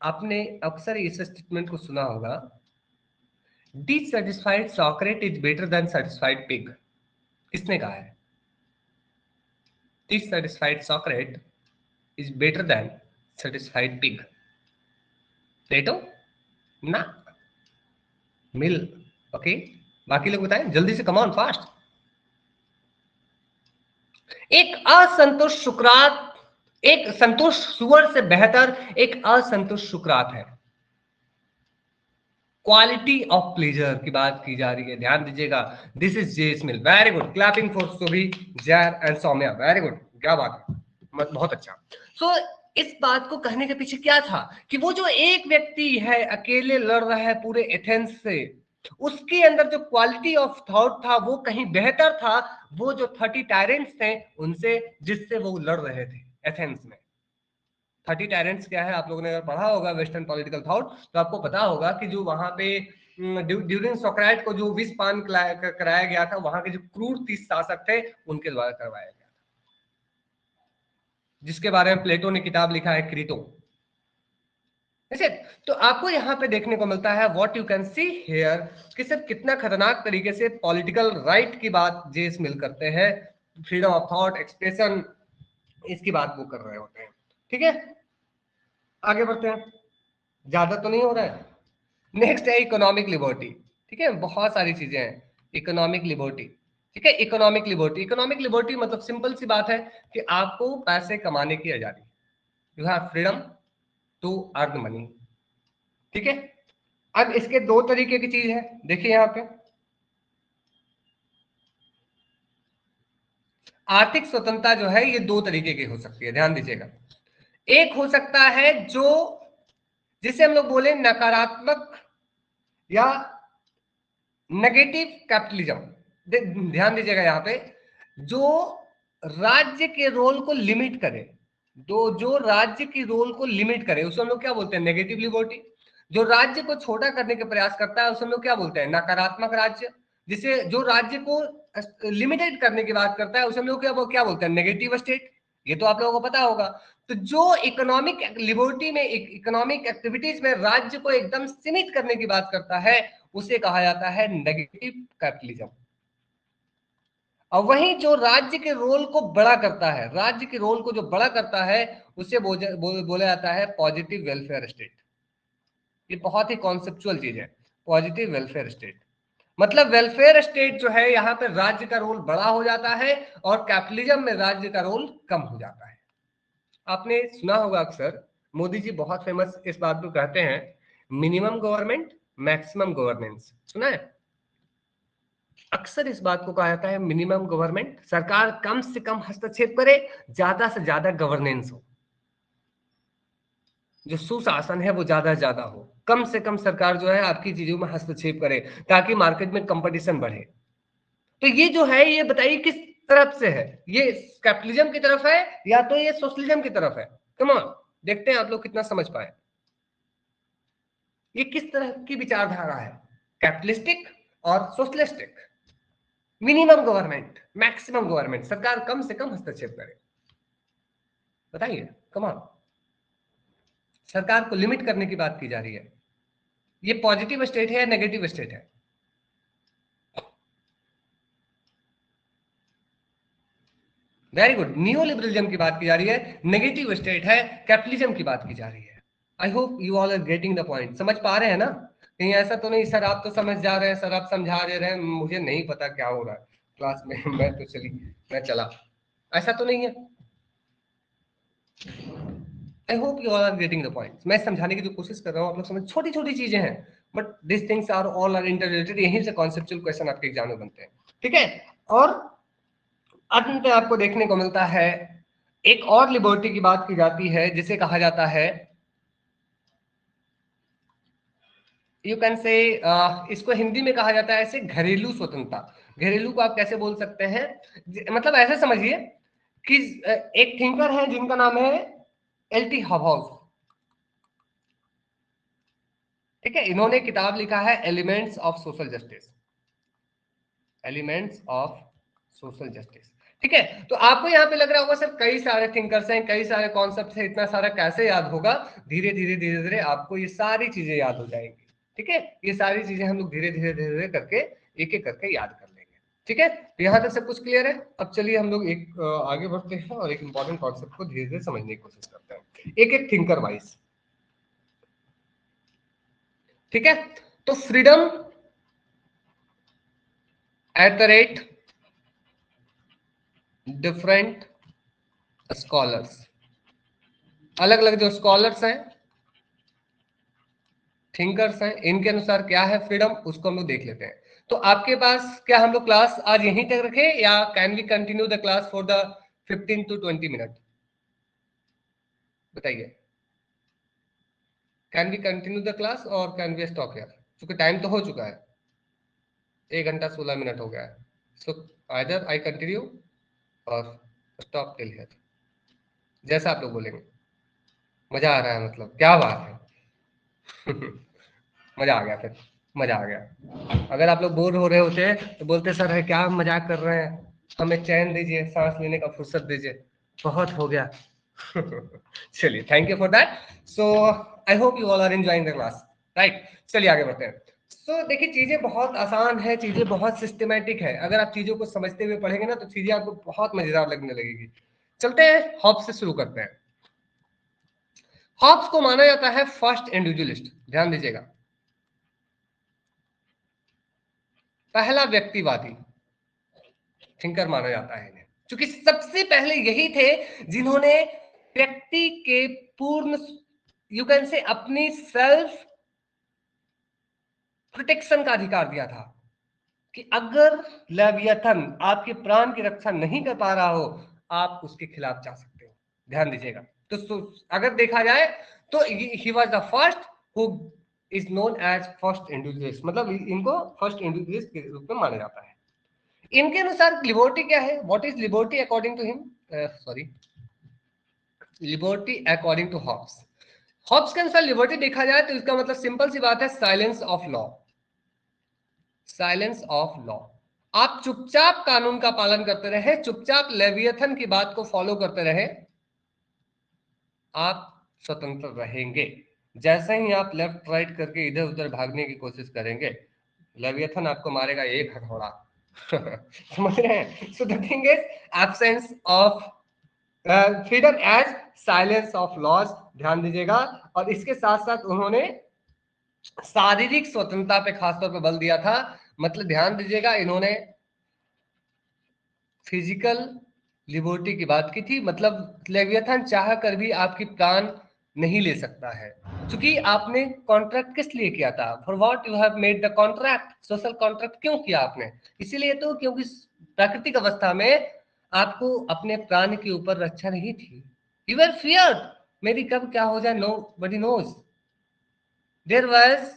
[SPEAKER 1] आपने अक्सर इस स्टेटमेंट को सुना होगा, dissatisfied Socrates is better than satisfied pig. किसने कहा है? Dissatisfied Socrates is better than satisfied pig. Plato? ना, मिल। ओके, बाकी लोग बताएं जल्दी से, कम ऑन फास्ट। एक असंतुष्ट सुकरात, एक संतुष्ट सुअर से बेहतर एक असंतुष्ट सुकरात है। क्वालिटी ऑफ प्लेजर की बात की जा रही है, ध्यान दीजिएगा। This is J S Mill. Very good, clapping for Subhi, जैर एंड सौम्या। वेरी गुड, क्या बात है, बहुत अच्छा। सो इस बात को कहने के पीछे क्या था कि वो जो एक व्यक्ति है अकेले लड़ रहा है पूरे एथेंस से, उसके अंदर जो क्वालिटी ऑफ थॉट था वो कहीं बेहतर था वो जो 30 टायरेंट्स थे उनसे, जिससे वो लड़ रहे थे एथेंस में। 30 टायरेंट्स क्या है? आप लोगों ने अगर पढ़ा होगा वेस्टर्न पॉलिटिकल थॉट तो आपको पता होगा कि जो वहां पे ड्यूरिंग सोक्रेट को जो विषपान कराया गया था, वहां के जो क्रूर 30 शासक थे उनके द्वारा करवाया गया था, जिसके बारे में प्लेटो ने किताब लिखा है क्रीटो। तो आपको यहाँ पे देखने को मिलता है what you can see here कि सिर्फ कितना खतरनाक तरीके से पॉलिटिकल राइट की बात जे स्मिल करते हैं, फ्रीडम ऑफ थॉट, एक्सप्रेशन, इसकी बात वो कर रहे होते हैं। ठीक है, आगे बढ़ते हैं, ज्यादा तो नहीं हो रहा है। नेक्स्ट है इकोनॉमिक लिबर्टी। ठीक है, बहुत सारी चीजें हैं। इकोनॉमिक लिबर्टी, ठीक है, इकोनॉमिक लिबर्टी। इकोनॉमिक लिबर्टी मतलब सिंपल सी बात है कि आपको पैसे कमाने की आजादी, you have freedom to earn money. ठीक है, अब इसके दो तरीके की चीज है, देखिए यहां पे आर्थिक स्वतंत्रता जो है ये दो तरीके की हो सकती है, ध्यान दीजिएगा। एक हो सकता है जो जिसे हम लोग बोले नकारात्मक या नेगेटिव कैपिटलिज्म। ध्यान दीजिएगा यहां पे, जो राज्य के रोल को लिमिट करे, जो राज्य की रोल को लिमिट करे उसे हम लोग क्या बोलते हैं? Negative liberty. जो राज्य को छोटा करने के प्रयास करता है उसे हम लोग क्या बोलते हैं? नकारात्मक राज्य। जिसे जो राज्य को लिमिटेड करने की बात करता है उसे हम लोग क्या बोलते हैं? Negative state. ये तो आप लोगों को पता होगा। तो जो इकोनॉमिक लिबर्टी में, इकोनॉमिक एक्टिविटीज में राज्य को एकदम सीमित करने की बात करता है उसे कहा जाता है नेगेटिव कैपिटलिज्म। और वहीं जो राज्य के रोल को बड़ा करता है, राज्य के रोल को जो बड़ा करता है उसे बोला जाता है पॉजिटिव वेलफेयर स्टेट। ये बहुत ही कॉन्सेप्चुअल चीज है, पॉजिटिव वेलफेयर स्टेट। मतलब वेलफेयर स्टेट जो है यहाँ पे राज्य का रोल बड़ा हो जाता है और कैपिटलिज्म में राज्य का रोल कम हो जाता है। आपने सुना होगा अक्सर, मोदी जी बहुत फेमस इस बात को कहते हैं, मिनिमम गवर्नमेंट मैक्सिमम गवर्नेंस। सुना है? अक्सर इस बात को कहा जाता है मिनिमम गवर्नमेंट, सरकार कम से कम हस्तक्षेप करे, ज्यादा से ज्यादा गवर्नेंस हो, जो सुशासन है वो ज्यादा से ज्यादा हो, कम से कम सरकार जो है आपकी चीजों में हस्तक्षेप करे ताकि मार्केट में कंपटीशन बढ़े। तो ये जो है ये बताइए किस तरफ से है? ये कैपिटलिज्म की तरफ है या तो ये सोशलिज्म की तरफ है? कम ऑन, देखते हैं आप लोग कितना समझ पाए। ये किस तरह की विचारधारा है? कैपिटलिस्टिक और socialistic. Minimum government maximum government, सरकार कम से कम हस्तक्षेप करे। बताइए, कम ऑन, सरकार को लिमिट करने की बात की जा रही है। ये पॉजिटिव स्टेट है या नेगेटिव स्टेट है? वेरी गुड, नियो लिबरलिज्म की बात की जा रही है, नेगेटिव स्टेट है, कैपिटलिज्म की बात की जा रही है। I hope you all are getting the point. समझ पा रहे हैं ना? कहीं ऐसा तो नहीं सर आप तो समझ जा रहे हैं, सर आप समझा दे रहे हैं, मुझे नहीं पता क्या हो रहा है क्लास में मैं तो मैं चला, ऐसा तो नहीं है? I hope you all are getting the point. मैं समझाने की जो कोशिश कर रहा हूँ आप लोग समझ, छोटी छोटी चीजें हैं but this things are all are interrelated. यहीं से कॉन्सेप्चुअल क्वेश्चन आपके एग्जाम में बनते हैं। ठीक है, और अंत में आपको देखने को मिलता है एक और लिबर्टी की बात की जाती है जिसे कहा जाता है, यू कैन से, इसको हिंदी में कहा जाता है ऐसे घरेलू स्वतंत्रता। घरेलू को आप कैसे बोल सकते हैं, मतलब ऐसे समझिए कि एक थिंकर है जिनका नाम है एल.टी. हॉबहॉस, ठीक है। इन्होंने किताब लिखा है elements of social justice, elements of social justice, ठीक है। तो आपको यहाँ पे लग रहा होगा सर कई सारे थिंकर्स हैं, कई सारे कॉन्सेप्ट्स हैं, इतना सारा कैसे याद होगा। धीरे धीरे धीरे धीरे आपको ये सारी चीजें याद हो जाएंगी, ठीक है। ये सारी चीजें हम लोग धीरे धीरे धीरे धीरे करके एक एक करके याद कर लेंगे, ठीक है। तो यहाँ तक सब कुछ क्लियर है। अब चलिए हम लोग एक आगे बढ़ते हैं और एक इंपॉर्टेंट कॉन्सेप्ट को धीरे धीरे समझने की कोशिश करते हैं, एक एक थिंकर वाइज, ठीक है। तो freedom at the rate different scholars, अलग अलग जो स्कॉलर्स हैं, थिंकर्स हैं, इनके अनुसार क्या है फ्रीडम, उसको हम लोग देख लेते हैं। तो आपके पास क्या हम लोग क्लास आज यहीं तक रखें या can we continue the class for the 15 to 20 minute, बताइए। Can we continue the class और कैन वी स्टॉप हियर, क्योंकि टाइम तो हो चुका है, 1 घंटा 16 मिनट हो गया है। सो आइदर आई कंटिन्यू और स्टॉप टिल हियर, जैसा आप लोग बोलेंगे। मजा आ रहा है, मतलब क्या बात है। मजा आ गया, फिर मजा आ गया। अगर आप लोग बोर हो रहे होते तो बोलते सर है क्या मजाक कर रहे हैं, हमें चैन दीजिए, सांस लेने का फुर्सत दीजिए, बहुत हो गया। चलिए, thank you for that. So I hope you all are enjoying the class, right. चलिए आगे बढ़ते हैं। सो देखिए, चीजें बहुत आसान है, चीजें बहुत सिस्टमेटिक है। अगर आप चीजों को समझते हुए पढ़ेंगे ना तो चीजें आपको बहुत मजेदार लगने लगेगी। चलते हैं, हॉब्स से शुरू करते हैं। हॉब्स को माना जाता है फर्स्ट इंडिविजुअलिस्ट, ध्यान दीजिएगा, पहला व्यक्तिवादी थिंकर माना जाता है इन्हें, क्योंकि सबसे पहले यही थे जिन्होंने व्यक्ति के पूर्ण, यू कैन से, अपनी सेल्फ प्रोटेक्शन का अधिकार दिया था कि अगर लेवियथन आपके प्राण की रक्षा नहीं कर पा रहा हो, आप उसके खिलाफ जा सकते हो। ध्यान दीजिएगा। तो अगर देखा जाए तो he was the first who is known as first individualist, मतलब इनको फर्स्ट इंडिविजुअलिस्ट के रूप में माना जाता है। इनके अनुसार लिबर्टी क्या है, what is liberty according to him, sorry, liberty according to Hobbes. Hobbes के अनुसार लिबर्टी देखा जाए तो इसका मतलब सिंपल सी बात है, silence of law, silence of law. आप चुपचाप कानून का पालन करते रहे, चुपचाप लेवियथन की बात को फॉलो करते रहे, आप स्वतंत्र रहेंगे। जैसे ही आप लेफ्ट राइट करके इधर उधर भागने की कोशिश करेंगे, लेवियथन आपको मारेगा एक हथौड़ा। समझ रहे हैं। So the thing is absence of freedom as silence of laws, ध्यान दीजिएगा। और इसके साथ साथ उन्होंने शारीरिक स्वतंत्रता पे खासतौर पर बल दिया था। मतलब ध्यान दीजिएगा, इन्होंने फिजिकल लिबर्टी की बात की थी, मतलब लेवियथन चाह कर भी आपकी प्राण नहीं ले सकता है, क्योंकि आपने कॉन्ट्रैक्ट किस लिए किया था, for what you have made the contract, social contract क्यों किया आपने, इसीलिए तो क्योंकि प्राकृतिक अवस्था में आपको अपने प्राण के ऊपर रक्षा नहीं थी। यू आर फियर्ड, मेरी कब क्या हो जाए, nobody knows. There was,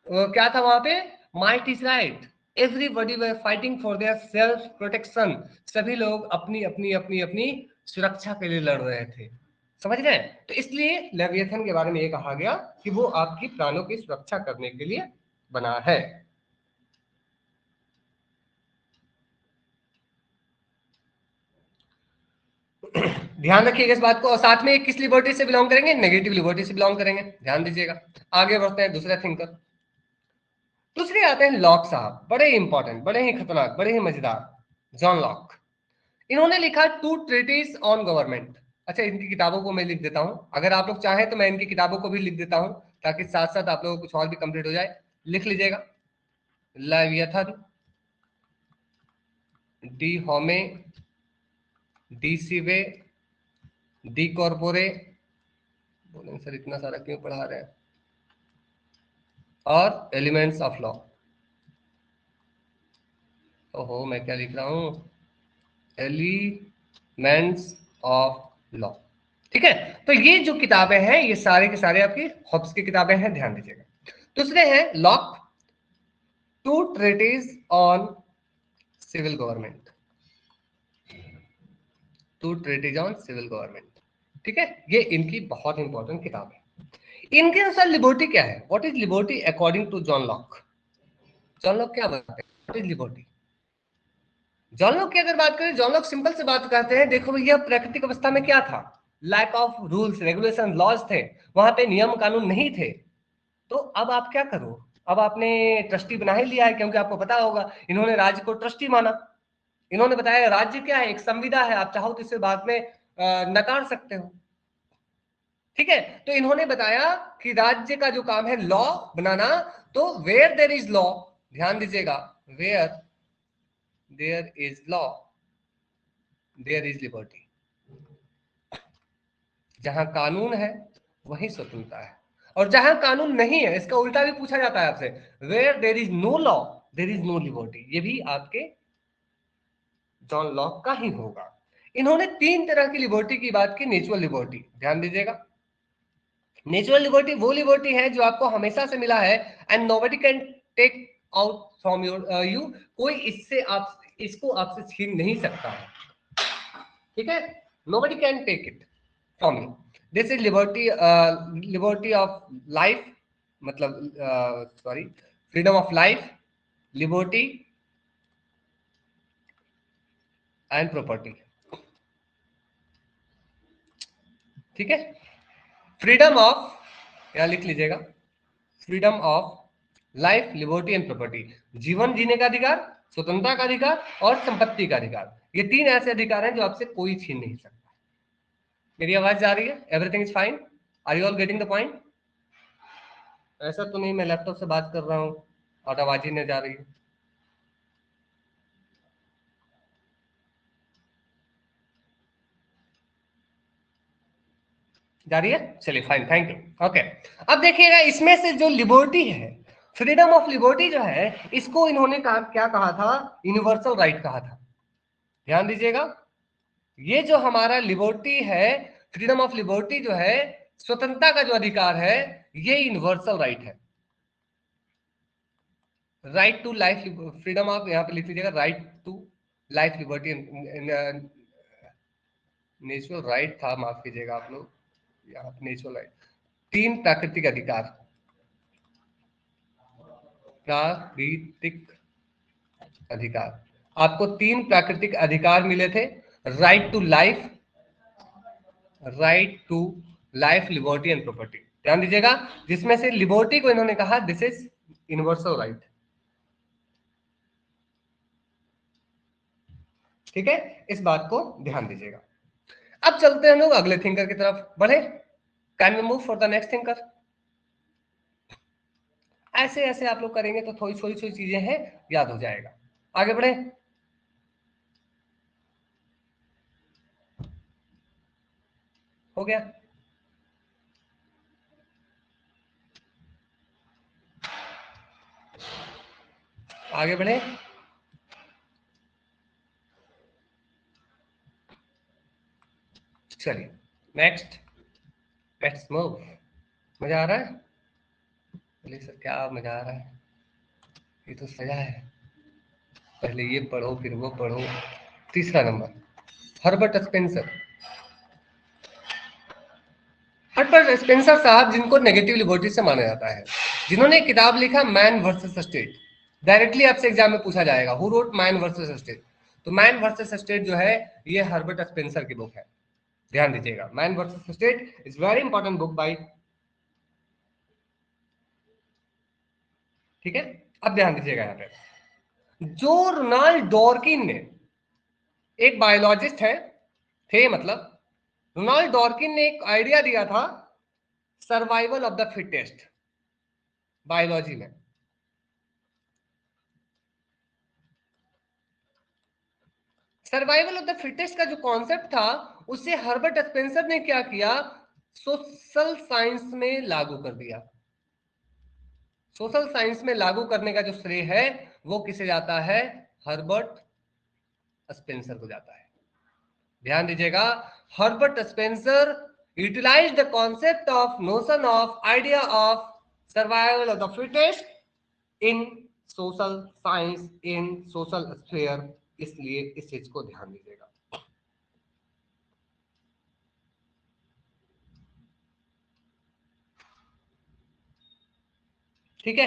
[SPEAKER 1] क्या था वहां पे, might is right, everybody were fighting for their self protection, सभी लोग अपनी अपनी अपनी अपनी सुरक्षा के लिए लड़ रहे थे। समझ रहे हैं। तो इसलिए लेवियथन के बारे में ये कहा गया कि वो आपकी प्राणों की सुरक्षा करने के लिए बना है। ध्यान रखिएगा इस बात को। और साथ में किस लिबर्टी से बिलोंग करेंगे, नेगेटिव लिबर्टी से बिलोंग करेंगे, ध्यान दीजिएगा। आगे बढ़ते हैं, दूसरा थिंकर, दूसरे आते हैं लॉक साहब, बड़े ही इंपॉर्टेंट, बड़े ही खतरनाक, बड़े ही मजेदार, जॉन लॉक। इन्होंने लिखा टू ट्रीटीज ऑन गवर्नमेंट। अच्छा, इनकी किताबों को मैं लिख देता हूं, अगर आप लोग चाहें तो मैं इनकी किताबों को भी लिख देता हूं, ताकि साथ साथ आप लोगों को कुछ और भी कंप्लीट हो जाए। लिख लीजिएगा, लेवियथन, डी होमे, डी सिवे, डी कॉर्पोरे, बोलेंगे सर इतना सारा क्यों पढ़ा रहे हैं, और एलिमेंट्स ऑफ लॉ, ओहो, मैं क्या लिख रहा हूँ, एलिमेंट्स ऑफ लॉ। ठीक है, तो ये जो किताबें हैं ये सारे के सारे आपकी हॉब्स की किताबें हैं, ध्यान दीजिएगा। दूसरे हैं Locke, two treaties on civil government, two treaties on civil government. ठीक है, ये इनकी बहुत इंपॉर्टेंट किताब है। इनके अनुसार लिबर्टी क्या है, what is liberty according to John Locke. John Locke क्या बताते हैं, what is liberty. John Locke की अगर बात करें, जॉन लॉक सिंपल से बात करते हैं, देखो भैया प्राकृतिक अवस्था में क्या था, lack of rules regulation laws थे, वहां पे नियम कानून नहीं थे। तो अब आप क्या करो, अब आपने ट्रस्टी बना ही लिया है, क्योंकि आपको पता होगा इन्होंने राज्य को ट्रस्टी माना। इन्होंने बताया राज्य क्या है, एक संविदा है, आप चाहो तो इसे बाद में नकार सकते हो। ठीक है, तो इन्होंने बताया कि राज्य का जो काम है लॉ बनाना, तो वेयर देयर इज लॉ, ध्यान दीजिएगा, where there is law there is liberty. जहां कानून है वही स्वतंत्रता है, और जहां कानून नहीं है, इसका उल्टा भी पूछा जाता है आपसे, where there is no law there is no liberty, ये भी आपके जॉन लॉक का ही होगा। इन्होंने तीन तरह की लिबर्टी की बात की, नेचुरल लिबर्टी, ध्यान दीजिएगा। नेचुरल लिबर्टी वो लिबर्टी है जो आपको हमेशा से मिला है, and nobody can take out from your you, कोई इससे आप इसको आपसे छीन नहीं सकता है। ठीक है, nobody can take it from you. This is liberty, liberty of life, मतलब sorry, freedom of life, liberty and property. ठीक है, फ्रीडम ऑफ, यहां लिख लीजिएगा, freedom of life, liberty and property, जीवन जीने का अधिकार, स्वतंत्रता का अधिकार और संपत्ति का अधिकार। ये तीन ऐसे अधिकार हैं जो आपसे कोई छीन नहीं सकता। मेरी आवाज जा रही है, everything is fine, are you all getting the point. ऐसा तो नहीं मैं लैपटॉप से बात कर रहा हूं और आवाज ही नहीं जा रही है। जा रही है, चलिए फाइन, थैंक यू। ओके, अब देखिएगा इसमें से जो लिबर्टी है, फ्रीडम ऑफ लिबर्टी जो है, इसको इन्होंने कहा, क्या कहा था, यूनिवर्सल राइट कहा था। ध्यान दीजिएगा, ये जो हमारा लिबर्टी है, फ्रीडम ऑफ लिबर्टी जो है, स्वतंत्रता का जो अधिकार है, ये यूनिवर्सल राइट है। Right to life, freedom of, यहां पे लिख लीजिएगा, right to life, liberty, natural right था, माफ कीजिएगा आप लोग, यहाँ पे नेचुरल राइट, तीन प्राकृतिक अधिकार, प्राकृतिक अधिकार, आपको तीन प्राकृतिक अधिकार मिले थे, right to life, right to life, liberty and property. ध्यान दीजिएगा, जिसमें से लिबर्टी को इन्होंने कहा दिस इज यूनिवर्सल राइट। ठीक है, इस बात को ध्यान दीजिएगा। अब चलते हैं लोग अगले थिंकर की तरफ बढ़े। Can we move for the next thinker. ऐसे ऐसे आप लोग करेंगे तो थोड़ी थोड़ी थोड़ी चीजें हैं, याद हो जाएगा। आगे बढ़े, हो गया, आगे बढ़े, चलिए नेक्स्ट, लेट्स मूव। मजा आ रहा है, बोले सर क्या मजा आ रहा है, ये तो सजा है, पहले ये पढ़ो फिर वो पढ़ो। तीसरा number, Herbert Spencer. Herbert Spencer साहब, जिनको नेगेटिव लिबर्टी से माना जाता है, जिन्होंने किताब लिखा मैन वर्सेस स्टेट। डायरेक्टली आपसे एग्जाम में पूछा जाएगा, who wrote man versus state. तो मैन वर्सेस स्टेट जो है, ये हर्बर्ट स्पेंसर की बुक है। ध्यान दीजिएगा, man versus state is very important book by. ठीक है, अब ध्यान दीजिएगा यहाँ पे, जो रोनाल्ड डॉर्किन ने, एक बायोलॉजिस्ट है, थे मतलब, रोनाल्ड डॉर्किन ने एक आइडिया दिया था, survival of the fittest, biology में। सर्वाइवल ऑफ द फिटेस्ट का जो कॉन्सेप्ट था, उसे हर्बर्ट स्पेंसर ने क्या किया, सोशल साइंस में लागू कर दिया। सोशल साइंस में लागू करने का जो श्रेय है वो किसे जाता है, हर्बर्ट स्पेंसर को जाता है। ध्यान दीजिएगा, Herbert Spencer utilize the concept of notion of idea of survival of the fittest in social science in social sphere, इसलिए इस चीज को ध्यान दीजिएगा। ठीक है,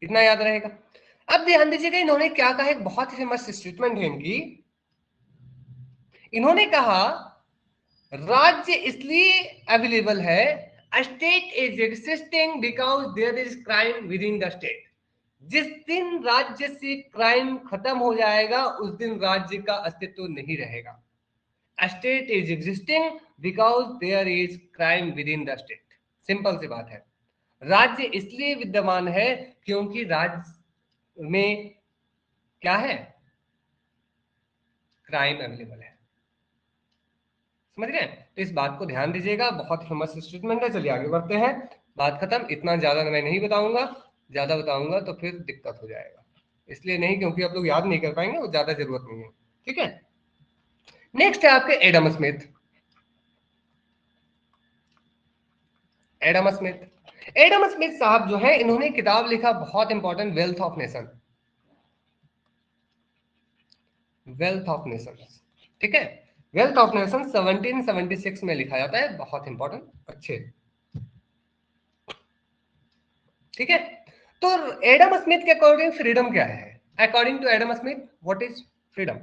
[SPEAKER 1] इतना याद रहेगा। अब ध्यान दीजिएगा, इन्होंने क्या कहा, एक बहुत ही फेमस स्टेटमेंट है इनकी। इन्होंने कहा राज्य इसलिए अवेलेबल है, state is existing because there is crime with in the state. जिस दिन राज्य से क्राइम खत्म हो जाएगा उस दिन राज्य का अस्तित्व नहीं रहेगा। State is existing because there is crime with in the state. Simple सी बात है, राज्य इसलिए विद्यमान है क्योंकि राज्य में क्या है, क्राइम अवेलेबल है। समझ गए? तो इस बात को ध्यान दीजिएगा, बहुत फेमस स्टेटमेंट है। चलिए आगे बढ़ते हैं, बात खत्म। इतना ज्यादा मैं नहीं बताऊंगा, ज्यादा बताऊंगा तो फिर दिक्कत हो जाएगा, इसलिए नहीं, क्योंकि आप लोग याद नहीं कर पाएंगे, वो ज्यादा जरूरत नहीं है। ठीक है, नेक्स्ट है आपके Adam Smith. Adam Smith, Adam Smith साहब जो है, इन्होंने किताब लिखा बहुत important, wealth of nation. Wealth of nation, ठीक है, वेल्थ ऑफ नेशन 1776 में लिखा जाता है, बहुत इंपॉर्टेंट, अच्छे। ठीक है, तो एडम स्मिथ के अकॉर्डिंग फ्रीडम क्या है? According to Adam Smith, what is freedom?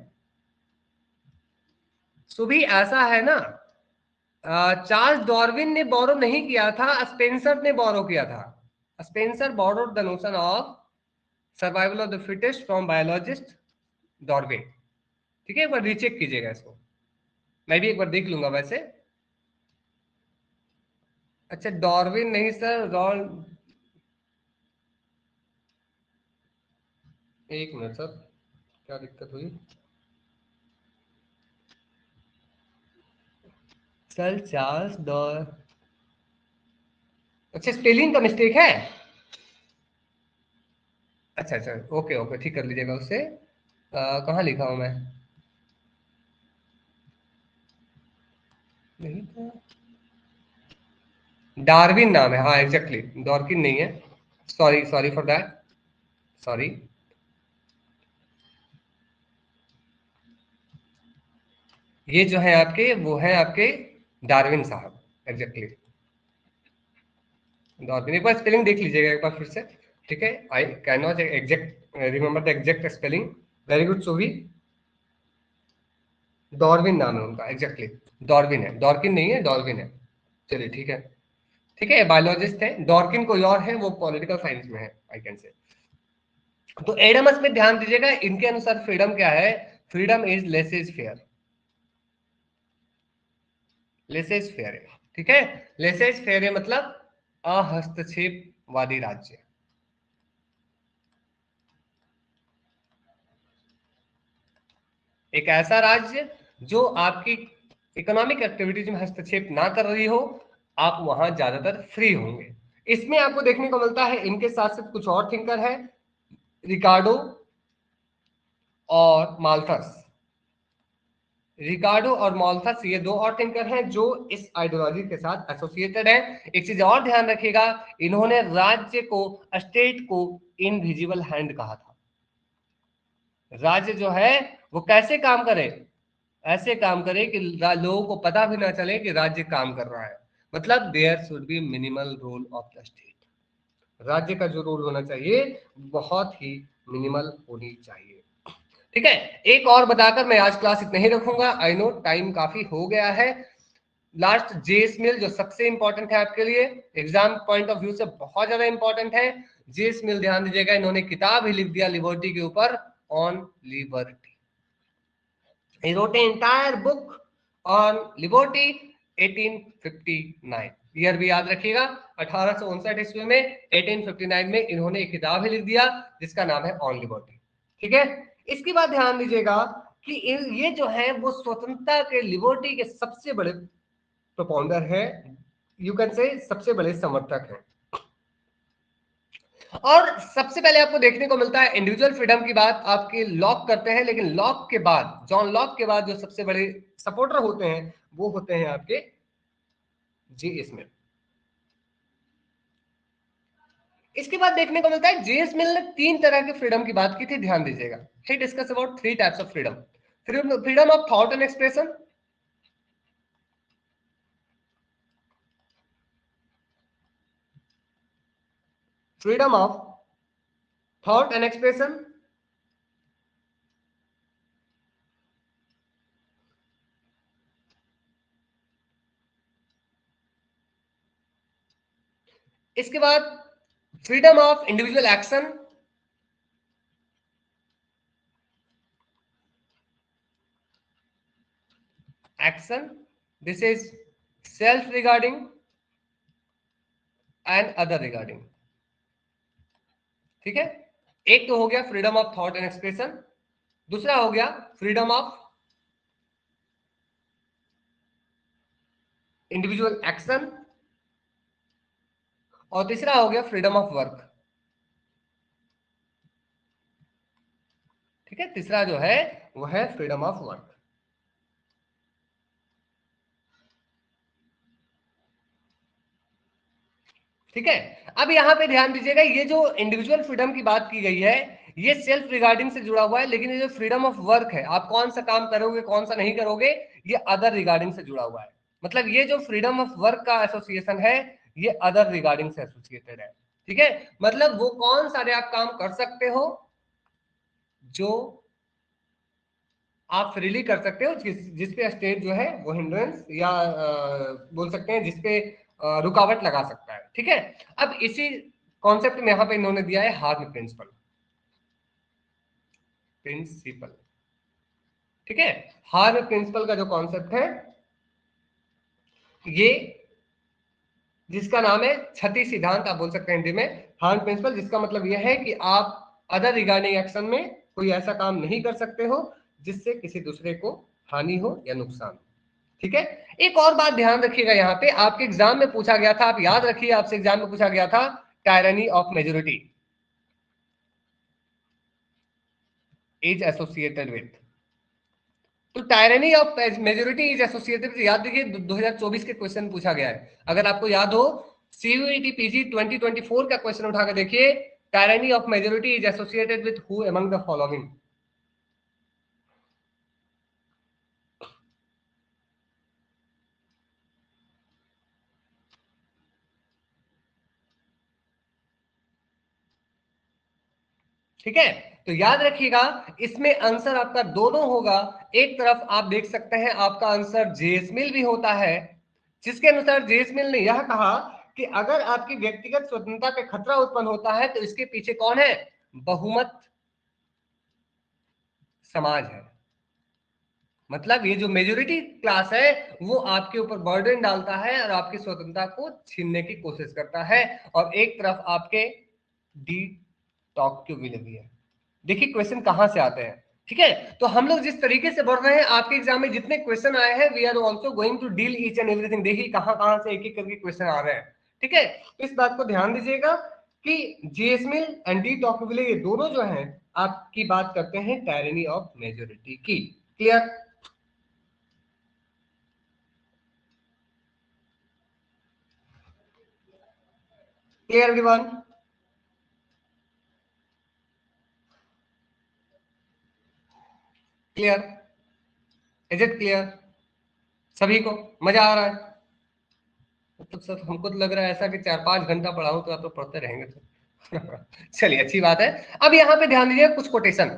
[SPEAKER 1] सो भी ऐसा है ना, चार्ल्स डार्विन ने बोरो नहीं किया था, स्पेंसर ने बोरो किया था। Spencer borrowed the notion of survival of the fittest from biologist Darwin. ठीक है, एक बार रीचेक कीजिएगा इसको, मैं भी एक बार देख लूंगा वैसे। अच्छा, डार्विन नहीं सर, एक मिनट सर, क्या दिक्कत हुई सर? चार्ल्स डॉर, अच्छा स्पेलिंग का मिस्टेक है। अच्छा अच्छा, ओके ओके, ठीक कर लीजिएगा उससे। कहाँ लिखा हूं मैं? नहीं था, डार्विन नाम है, हाँ एग्जैक्टली, डॉर्किन नहीं है। Sorry sorry for that, sorry. ये जो है आपके, वो है आपके डार्विन साहब, एग्जैक्टली डार्विन। एक बार स्पेलिंग देख लीजिएगा एक बार फिर से, ठीक है। I can not exact remember the exact spelling. Very good सोवी, डॉर्विन नाम है उनका, एग्जैक्टली डॉर्विन है, डॉर्किन नहीं है, डॉर्विन है। चलिए ठीक है, ठीक है, बायोलॉजिस्ट है। डॉर्किन कोई और है, वो पॉलिटिकल साइंस में है, आई कैन से। तो एडमस में ध्यान दीजिएगा, इनके अनुसार फ्रीडम क्या है? Freedom is less is fair, less is fair है, ठीक है। लेस इज फेयर है मतलब अहस्तक्षेपवादी राज्य। एक ऐसा राज्य जो आपकी इकोनॉमिक एक्टिविटीज में हस्तक्षेप ना कर रही हो, आप वहां ज्यादातर फ्री होंगे। इसमें आपको देखने को मिलता है, इनके साथ साथ कुछ और थिंकर है, रिकार्डो और माल्थस। रिकार्डो और माल्थस, ये दो और थिंकर हैं जो इस आइडियोलॉजी के साथ एसोसिएटेड है। एक चीज और ध्यान रखिएगा, इन्होंने राज्य को, स्टेट को इनविजिबल हैंड कहा था। राज्य जो है वो कैसे काम करे? ऐसे काम करे कि लोगों को पता भी ना चले कि राज्य काम कर रहा है। मतलब there should be minimal role of the state. राज्य का जो रोल होना चाहिए बहुत ही मिनिमल होनी चाहिए। ठीक है, एक और बताकर मैं आज क्लास इतना ही रखूंगा। आई नो टाइम काफी हो गया है। लास्ट जेस मिल जो सबसे इंपॉर्टेंट है आपके लिए, एग्जाम पॉइंट ऑफ व्यू से बहुत ज्यादा इंपॉर्टेंट है। जेस मिल ध्यान दीजिएगा, इन्होंने किताब ही लिख दिया लिबर्टी के ऊपर, on liberty. He wrote an entire book on liberty 1859। Year भी याद रखिएगा, 1859 ईस्वी में, 1859 में इन्होंने एक किताब ही लिख दिया जिसका नाम है ऑन लिबर्टी। ठीक है, इसके बाद ध्यान दीजिएगा कि ये जो है वो स्वतंत्रता के, लिबर्टी के सबसे बड़े प्रोपाउंडर है, यू कैन से सबसे बड़े समर्थक हैं। और सबसे पहले आपको देखने को मिलता है इंडिविजुअल फ्रीडम की बात आपके लॉक करते हैं, लेकिन लॉक के बाद, जॉन लॉक के बाद जो सबसे बड़े सपोर्टर होते हैं वो होते हैं आपके जे स्मिथ। इसके बाद देखने को मिलता है जे स्मिथ ने 3 तरह के फ्रीडम की बात की थी, ध्यान दीजिएगा। He discuss about 3 types of freedom. Freedom of thought and expression, freedom of thought and expression, इसके बाद freedom of individual action, this is self regarding and other regarding. ठीक है, एक तो हो गया freedom of thought and expression, दूसरा हो गया फ्रीडम ऑफ इंडिविजुअल एक्शन, और तीसरा हो गया फ्रीडम ऑफ वर्क। ठीक है, तीसरा जो है वो है फ्रीडम ऑफ वर्क। ठीक है, अब यहां पे ध्यान दीजिएगा, ये जो इंडिविजुअल फ्रीडम की बात की गई है ये सेल्फ रिगार्डिंग से जुड़ा हुआ है, लेकिन ये जो फ्रीडम ऑफ वर्क है, आप कौन सा काम करोगे कौन सा नहीं करोगे, ये अदर रिगार्डिंग से जुड़ा हुआ है। मतलब ये जो फ्रीडम ऑफ वर्क का एसोसिएशन है ये अदर रिगार्डिंग से एसोसिएटेड है। ठीक है, मतलब वो कौन सारे आप काम कर सकते हो जो आप फ्रीली कर सकते हो, जिसपे स्टेट जो है वो हिंड्रेंस या बोल सकते हैं जिसपे रुकावट लगा सकता है। ठीक है, अब इसी कॉन्सेप्ट में यहां पे इन्होंने दिया है हार्म प्रिंसिपल। ठीक है, हार्म प्रिंसिपल का जो कॉन्सेप्ट है ये, जिसका नाम है क्षति सिद्धांत आप बोल सकते हैं हिंदी में, हार्म प्रिंसिपल, जिसका मतलब यह है कि आप अदर रिगार्डिंग एक्शन में कोई ऐसा काम नहीं कर सकते हो जिससे किसी दूसरे को हानि हो या नुकसान। ठीक है, एक और बात ध्यान रखिएगा, यहाँ पे आपके एग्जाम में पूछा गया था, आप याद रखिए, आपसे एग्जाम में पूछा गया था tyranny of majority is associated with, तो tyranny of majority is associated, याद रखिए 2024 के क्वेश्चन पूछा गया है। अगर आपको याद हो सीयूईटी पीजी 2024 का क्वेश्चन उठा के देखिए, tyranny of majority is associated with who among the following. ठीक है, तो याद रखिएगा इसमें आंसर आपका दोनों होगा। एक तरफ आप देख सकते हैं आपका आंसर जेसमिल भी होता है, जिसके अनुसार जेसमिल ने यह कहा कि अगर आपकी व्यक्तिगत स्वतंत्रता पे खतरा उत्पन्न होता है तो इसके पीछे कौन है, बहुमत समाज है। मतलब ये जो मेजोरिटी क्लास है वो आपके ऊपर बर्डन डालता है और आपकी स्वतंत्रता को छीनने की कोशिश करता है, और एक तरफ आपके डी टॉक की भी है। देखिए क्वेश्चन कहां से आते हैं। ठीक है, तो हम लोग जिस तरीके से बढ़ रहे हैं, आपके एग्जाम में जितने क्वेश्चन आए हैं we are also going to deal each and everything. देखिए कहां कहां से एक एक करके क्वेश्चन आ रहे हैं। ठीक है, तो इस बात को ध्यान दीजिएगा कि जेएसमिल एंड डी टॉकविले ये दोनों जो हैं आपकी बात करते हैं टायरनी ऑफ मेजोरिटी की। Clear? Clear everyone? Clear? Is it clear? सभी को मजा आ रहा है? तो सर हमको तो लग रहा है ऐसा कि 4-5 घंटा पढ़ाऊं तो आप तो पढ़ते रहेंगे तो चलिए अच्छी बात है। अब यहाँ पे ध्यान दीजिए कुछ कोटेशन।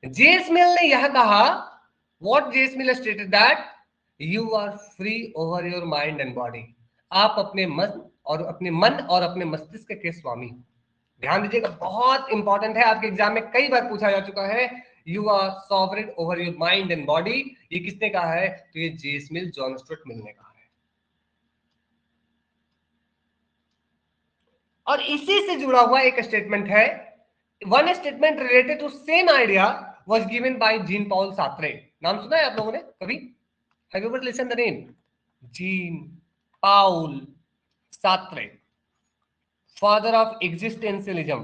[SPEAKER 1] जेसमिल ने यह कहा, what J S Mill stated that you are free over your mind and body, आप अपने मन और अपने मस्तिष्क के स्वामी। ध्यान दीजिएगा, बहुत इंपॉर्टेंट है, आपके एग्जाम में कई बार पूछा जा चुका है, you are sovereign over your mind and body. ये किसने कहा है, तो ये जेसमिल जॉन स्टुअर्ट मिल ने कहा है। और इसी से जुड़ा हुआ एक स्टेटमेंट है, one statement related to same idea was given by Jean Paul Sartre. नाम सुना है आप लोगों ने कभी? Have you ever listen the name? Jean Paul Sartre, father of existentialism.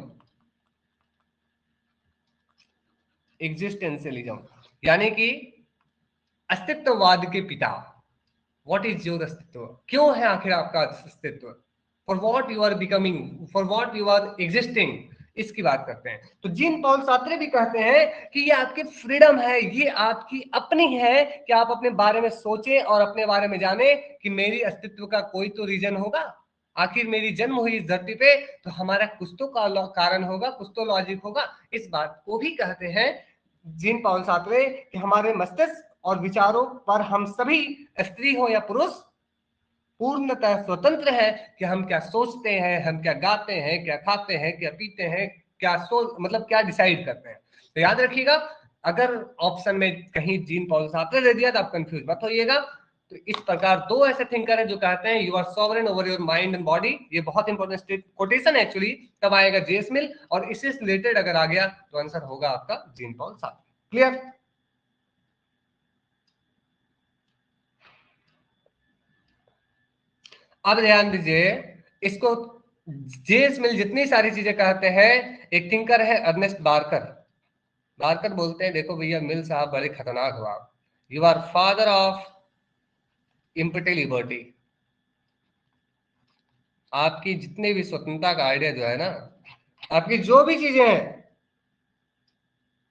[SPEAKER 1] Existentialism, यानी कि अस्तित्ववाद के पिता। व्हाट इज योर अस्तित्व, क्यों है आखिर आपका अस्तित्व, for what you are becoming, for what you are existing, इसकी बात करते हैं। तो जीन पॉल सार्त्रे भी कहते हैं कि ये आपकी फ्रीडम है, ये आपकी अपनी है कि आप अपने बारे में सोचें और अपने बारे में जाने कि मेरी अस्तित्व का कोई तो रीजन होगा, आखिर मेरी जन्म हुई इस धरती पे तो हमारा कुछ तो कारण होगा, कुछ तो लॉजिक होगा। इस बात को भी कहते हैं जीन पॉल सार्त्रे कि हमारे मस्तिष्क और विचारों पर हम सभी, स्त्री हो या पुरुष, पूर्णतः स्वतंत्र है कि हम क्या सोचते हैं, हम क्या गाते हैं, क्या खाते हैं, क्या पीते हैं, क्या मतलब क्या डिसाइड करते हैं। तो याद रखिएगा, अगर ऑप्शन में कहीं जीन पॉल सार्त्रे दे दिया तो आप कंफ्यूज मत होइएगा। तो इस प्रकार दो ऐसे थिंकर हैं जो कहते हैं you are sovereign over your mind and body. ये बहुत इंपॉर्टेंट कोटेशन है एक्चुअली, तब आएगा जेस मिल, और इससे रिलेटेड अगर आ गया तो आंसर होगा आपका जीन पॉल सार्त्रे। क्लियर? अब ध्यान दीजिए, इसको जेस मिल जितनी सारी चीजें कहते हैं, एक थिंकर है अर्नेस्ट बार्कर। बार्कर बोलते हैं देखो भैया मिल साहब बड़े खतरनाक हो आप, you are father of empty liberty. आपकी जितने भी स्वतंत्रता का आइडिया जो है ना, आपकी जो भी चीजें हैं,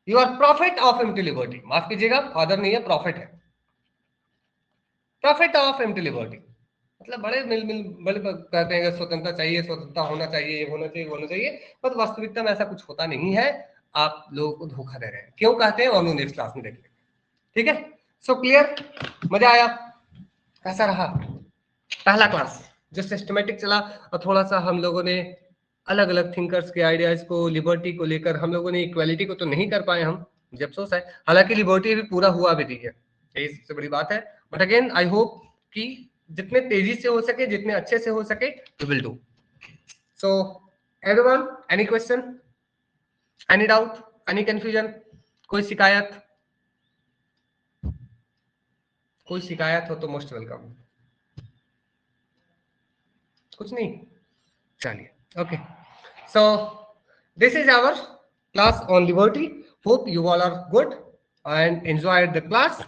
[SPEAKER 1] you are profit of empty liberty. माफ कीजिएगा, फादर नहीं है, प्रॉफिट है, प्रॉफिट ऑफ इम्पटी लिबर्टी। मतलब बड़े बड़े कहते हैं कि स्वतंत्रता चाहिए, स्वतंत्रता होना चाहिए, ये होना चाहिए, होना चाहिए, पर वास्तविकता में ऐसा कुछ होता नहीं है। आप लोगों को धोखा दे रहे हैं। क्यों कहते हैं और नेक्स्ट क्लास में देख लेंगे। ठीक है, सो क्लियर? मजा आया? कैसा रहा पहला क्लास जो सिस्टमेटिक चला, और थोड़ा सा हम लोगों ने अलग अलग थिंकर्स के आइडियाज को, लिबर्टी को लेकर, हम लोगों ने इक्वालिटी को तो नहीं कर पाए हम, मुझे अफसोस है, हालांकि लिबर्टी भी पूरा हुआ भी नहीं है, यही सबसे बड़ी बात है। बट अगेन आई होप कि जितने तेजी से हो सके, जितने अच्छे से हो सके, we will do so. Everyone, any question, any doubt, any confusion, कोई शिकायत? कोई शिकायत हो तो मोस्ट वेलकम। कुछ नहीं, चलिए, okay. So this is our class on liberty. Hope you all are good and enjoyed the class.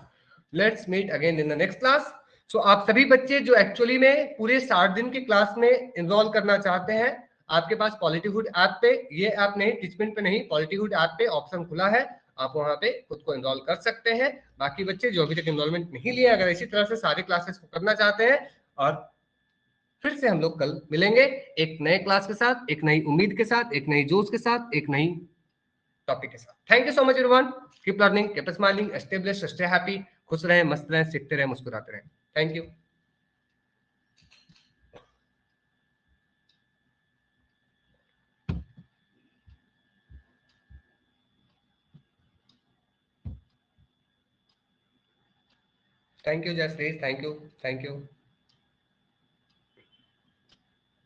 [SPEAKER 1] Let's meet again in the next class. So आप सभी बच्चे जो एक्चुअली में पूरे 60 दिन की क्लास में इन्वॉल्व करना चाहते हैं, आपके पास पॉलिटिहुड ऐप पे, ये ऐप नहीं, टीचमेंट पे नहीं, पॉलिटिहुड ऐप पे ऑप्शन खुला है, आप वहां पे खुद को इन्वॉल्व कर सकते हैं। बाकी बच्चे जो अभी तक इन्वॉल्वमेंट नहीं लिए, अगर इसी तरह से सारे क्लासेस को करना चाहते हैं, और फिर से हम लोग कल मिलेंगे एक नए क्लास के साथ, एक नई उम्मीद के साथ, एक नई जोश के साथ, एक नई टॉपिक के साथ। Thank you so much everyone, keep learning, keep smiling, stay blessed, stay happy, खुश रहें, मस्त रहें, सीखते रहें, मुस्कुराते रहें। Thank you. Thank you Jayshree, thank you, thank you.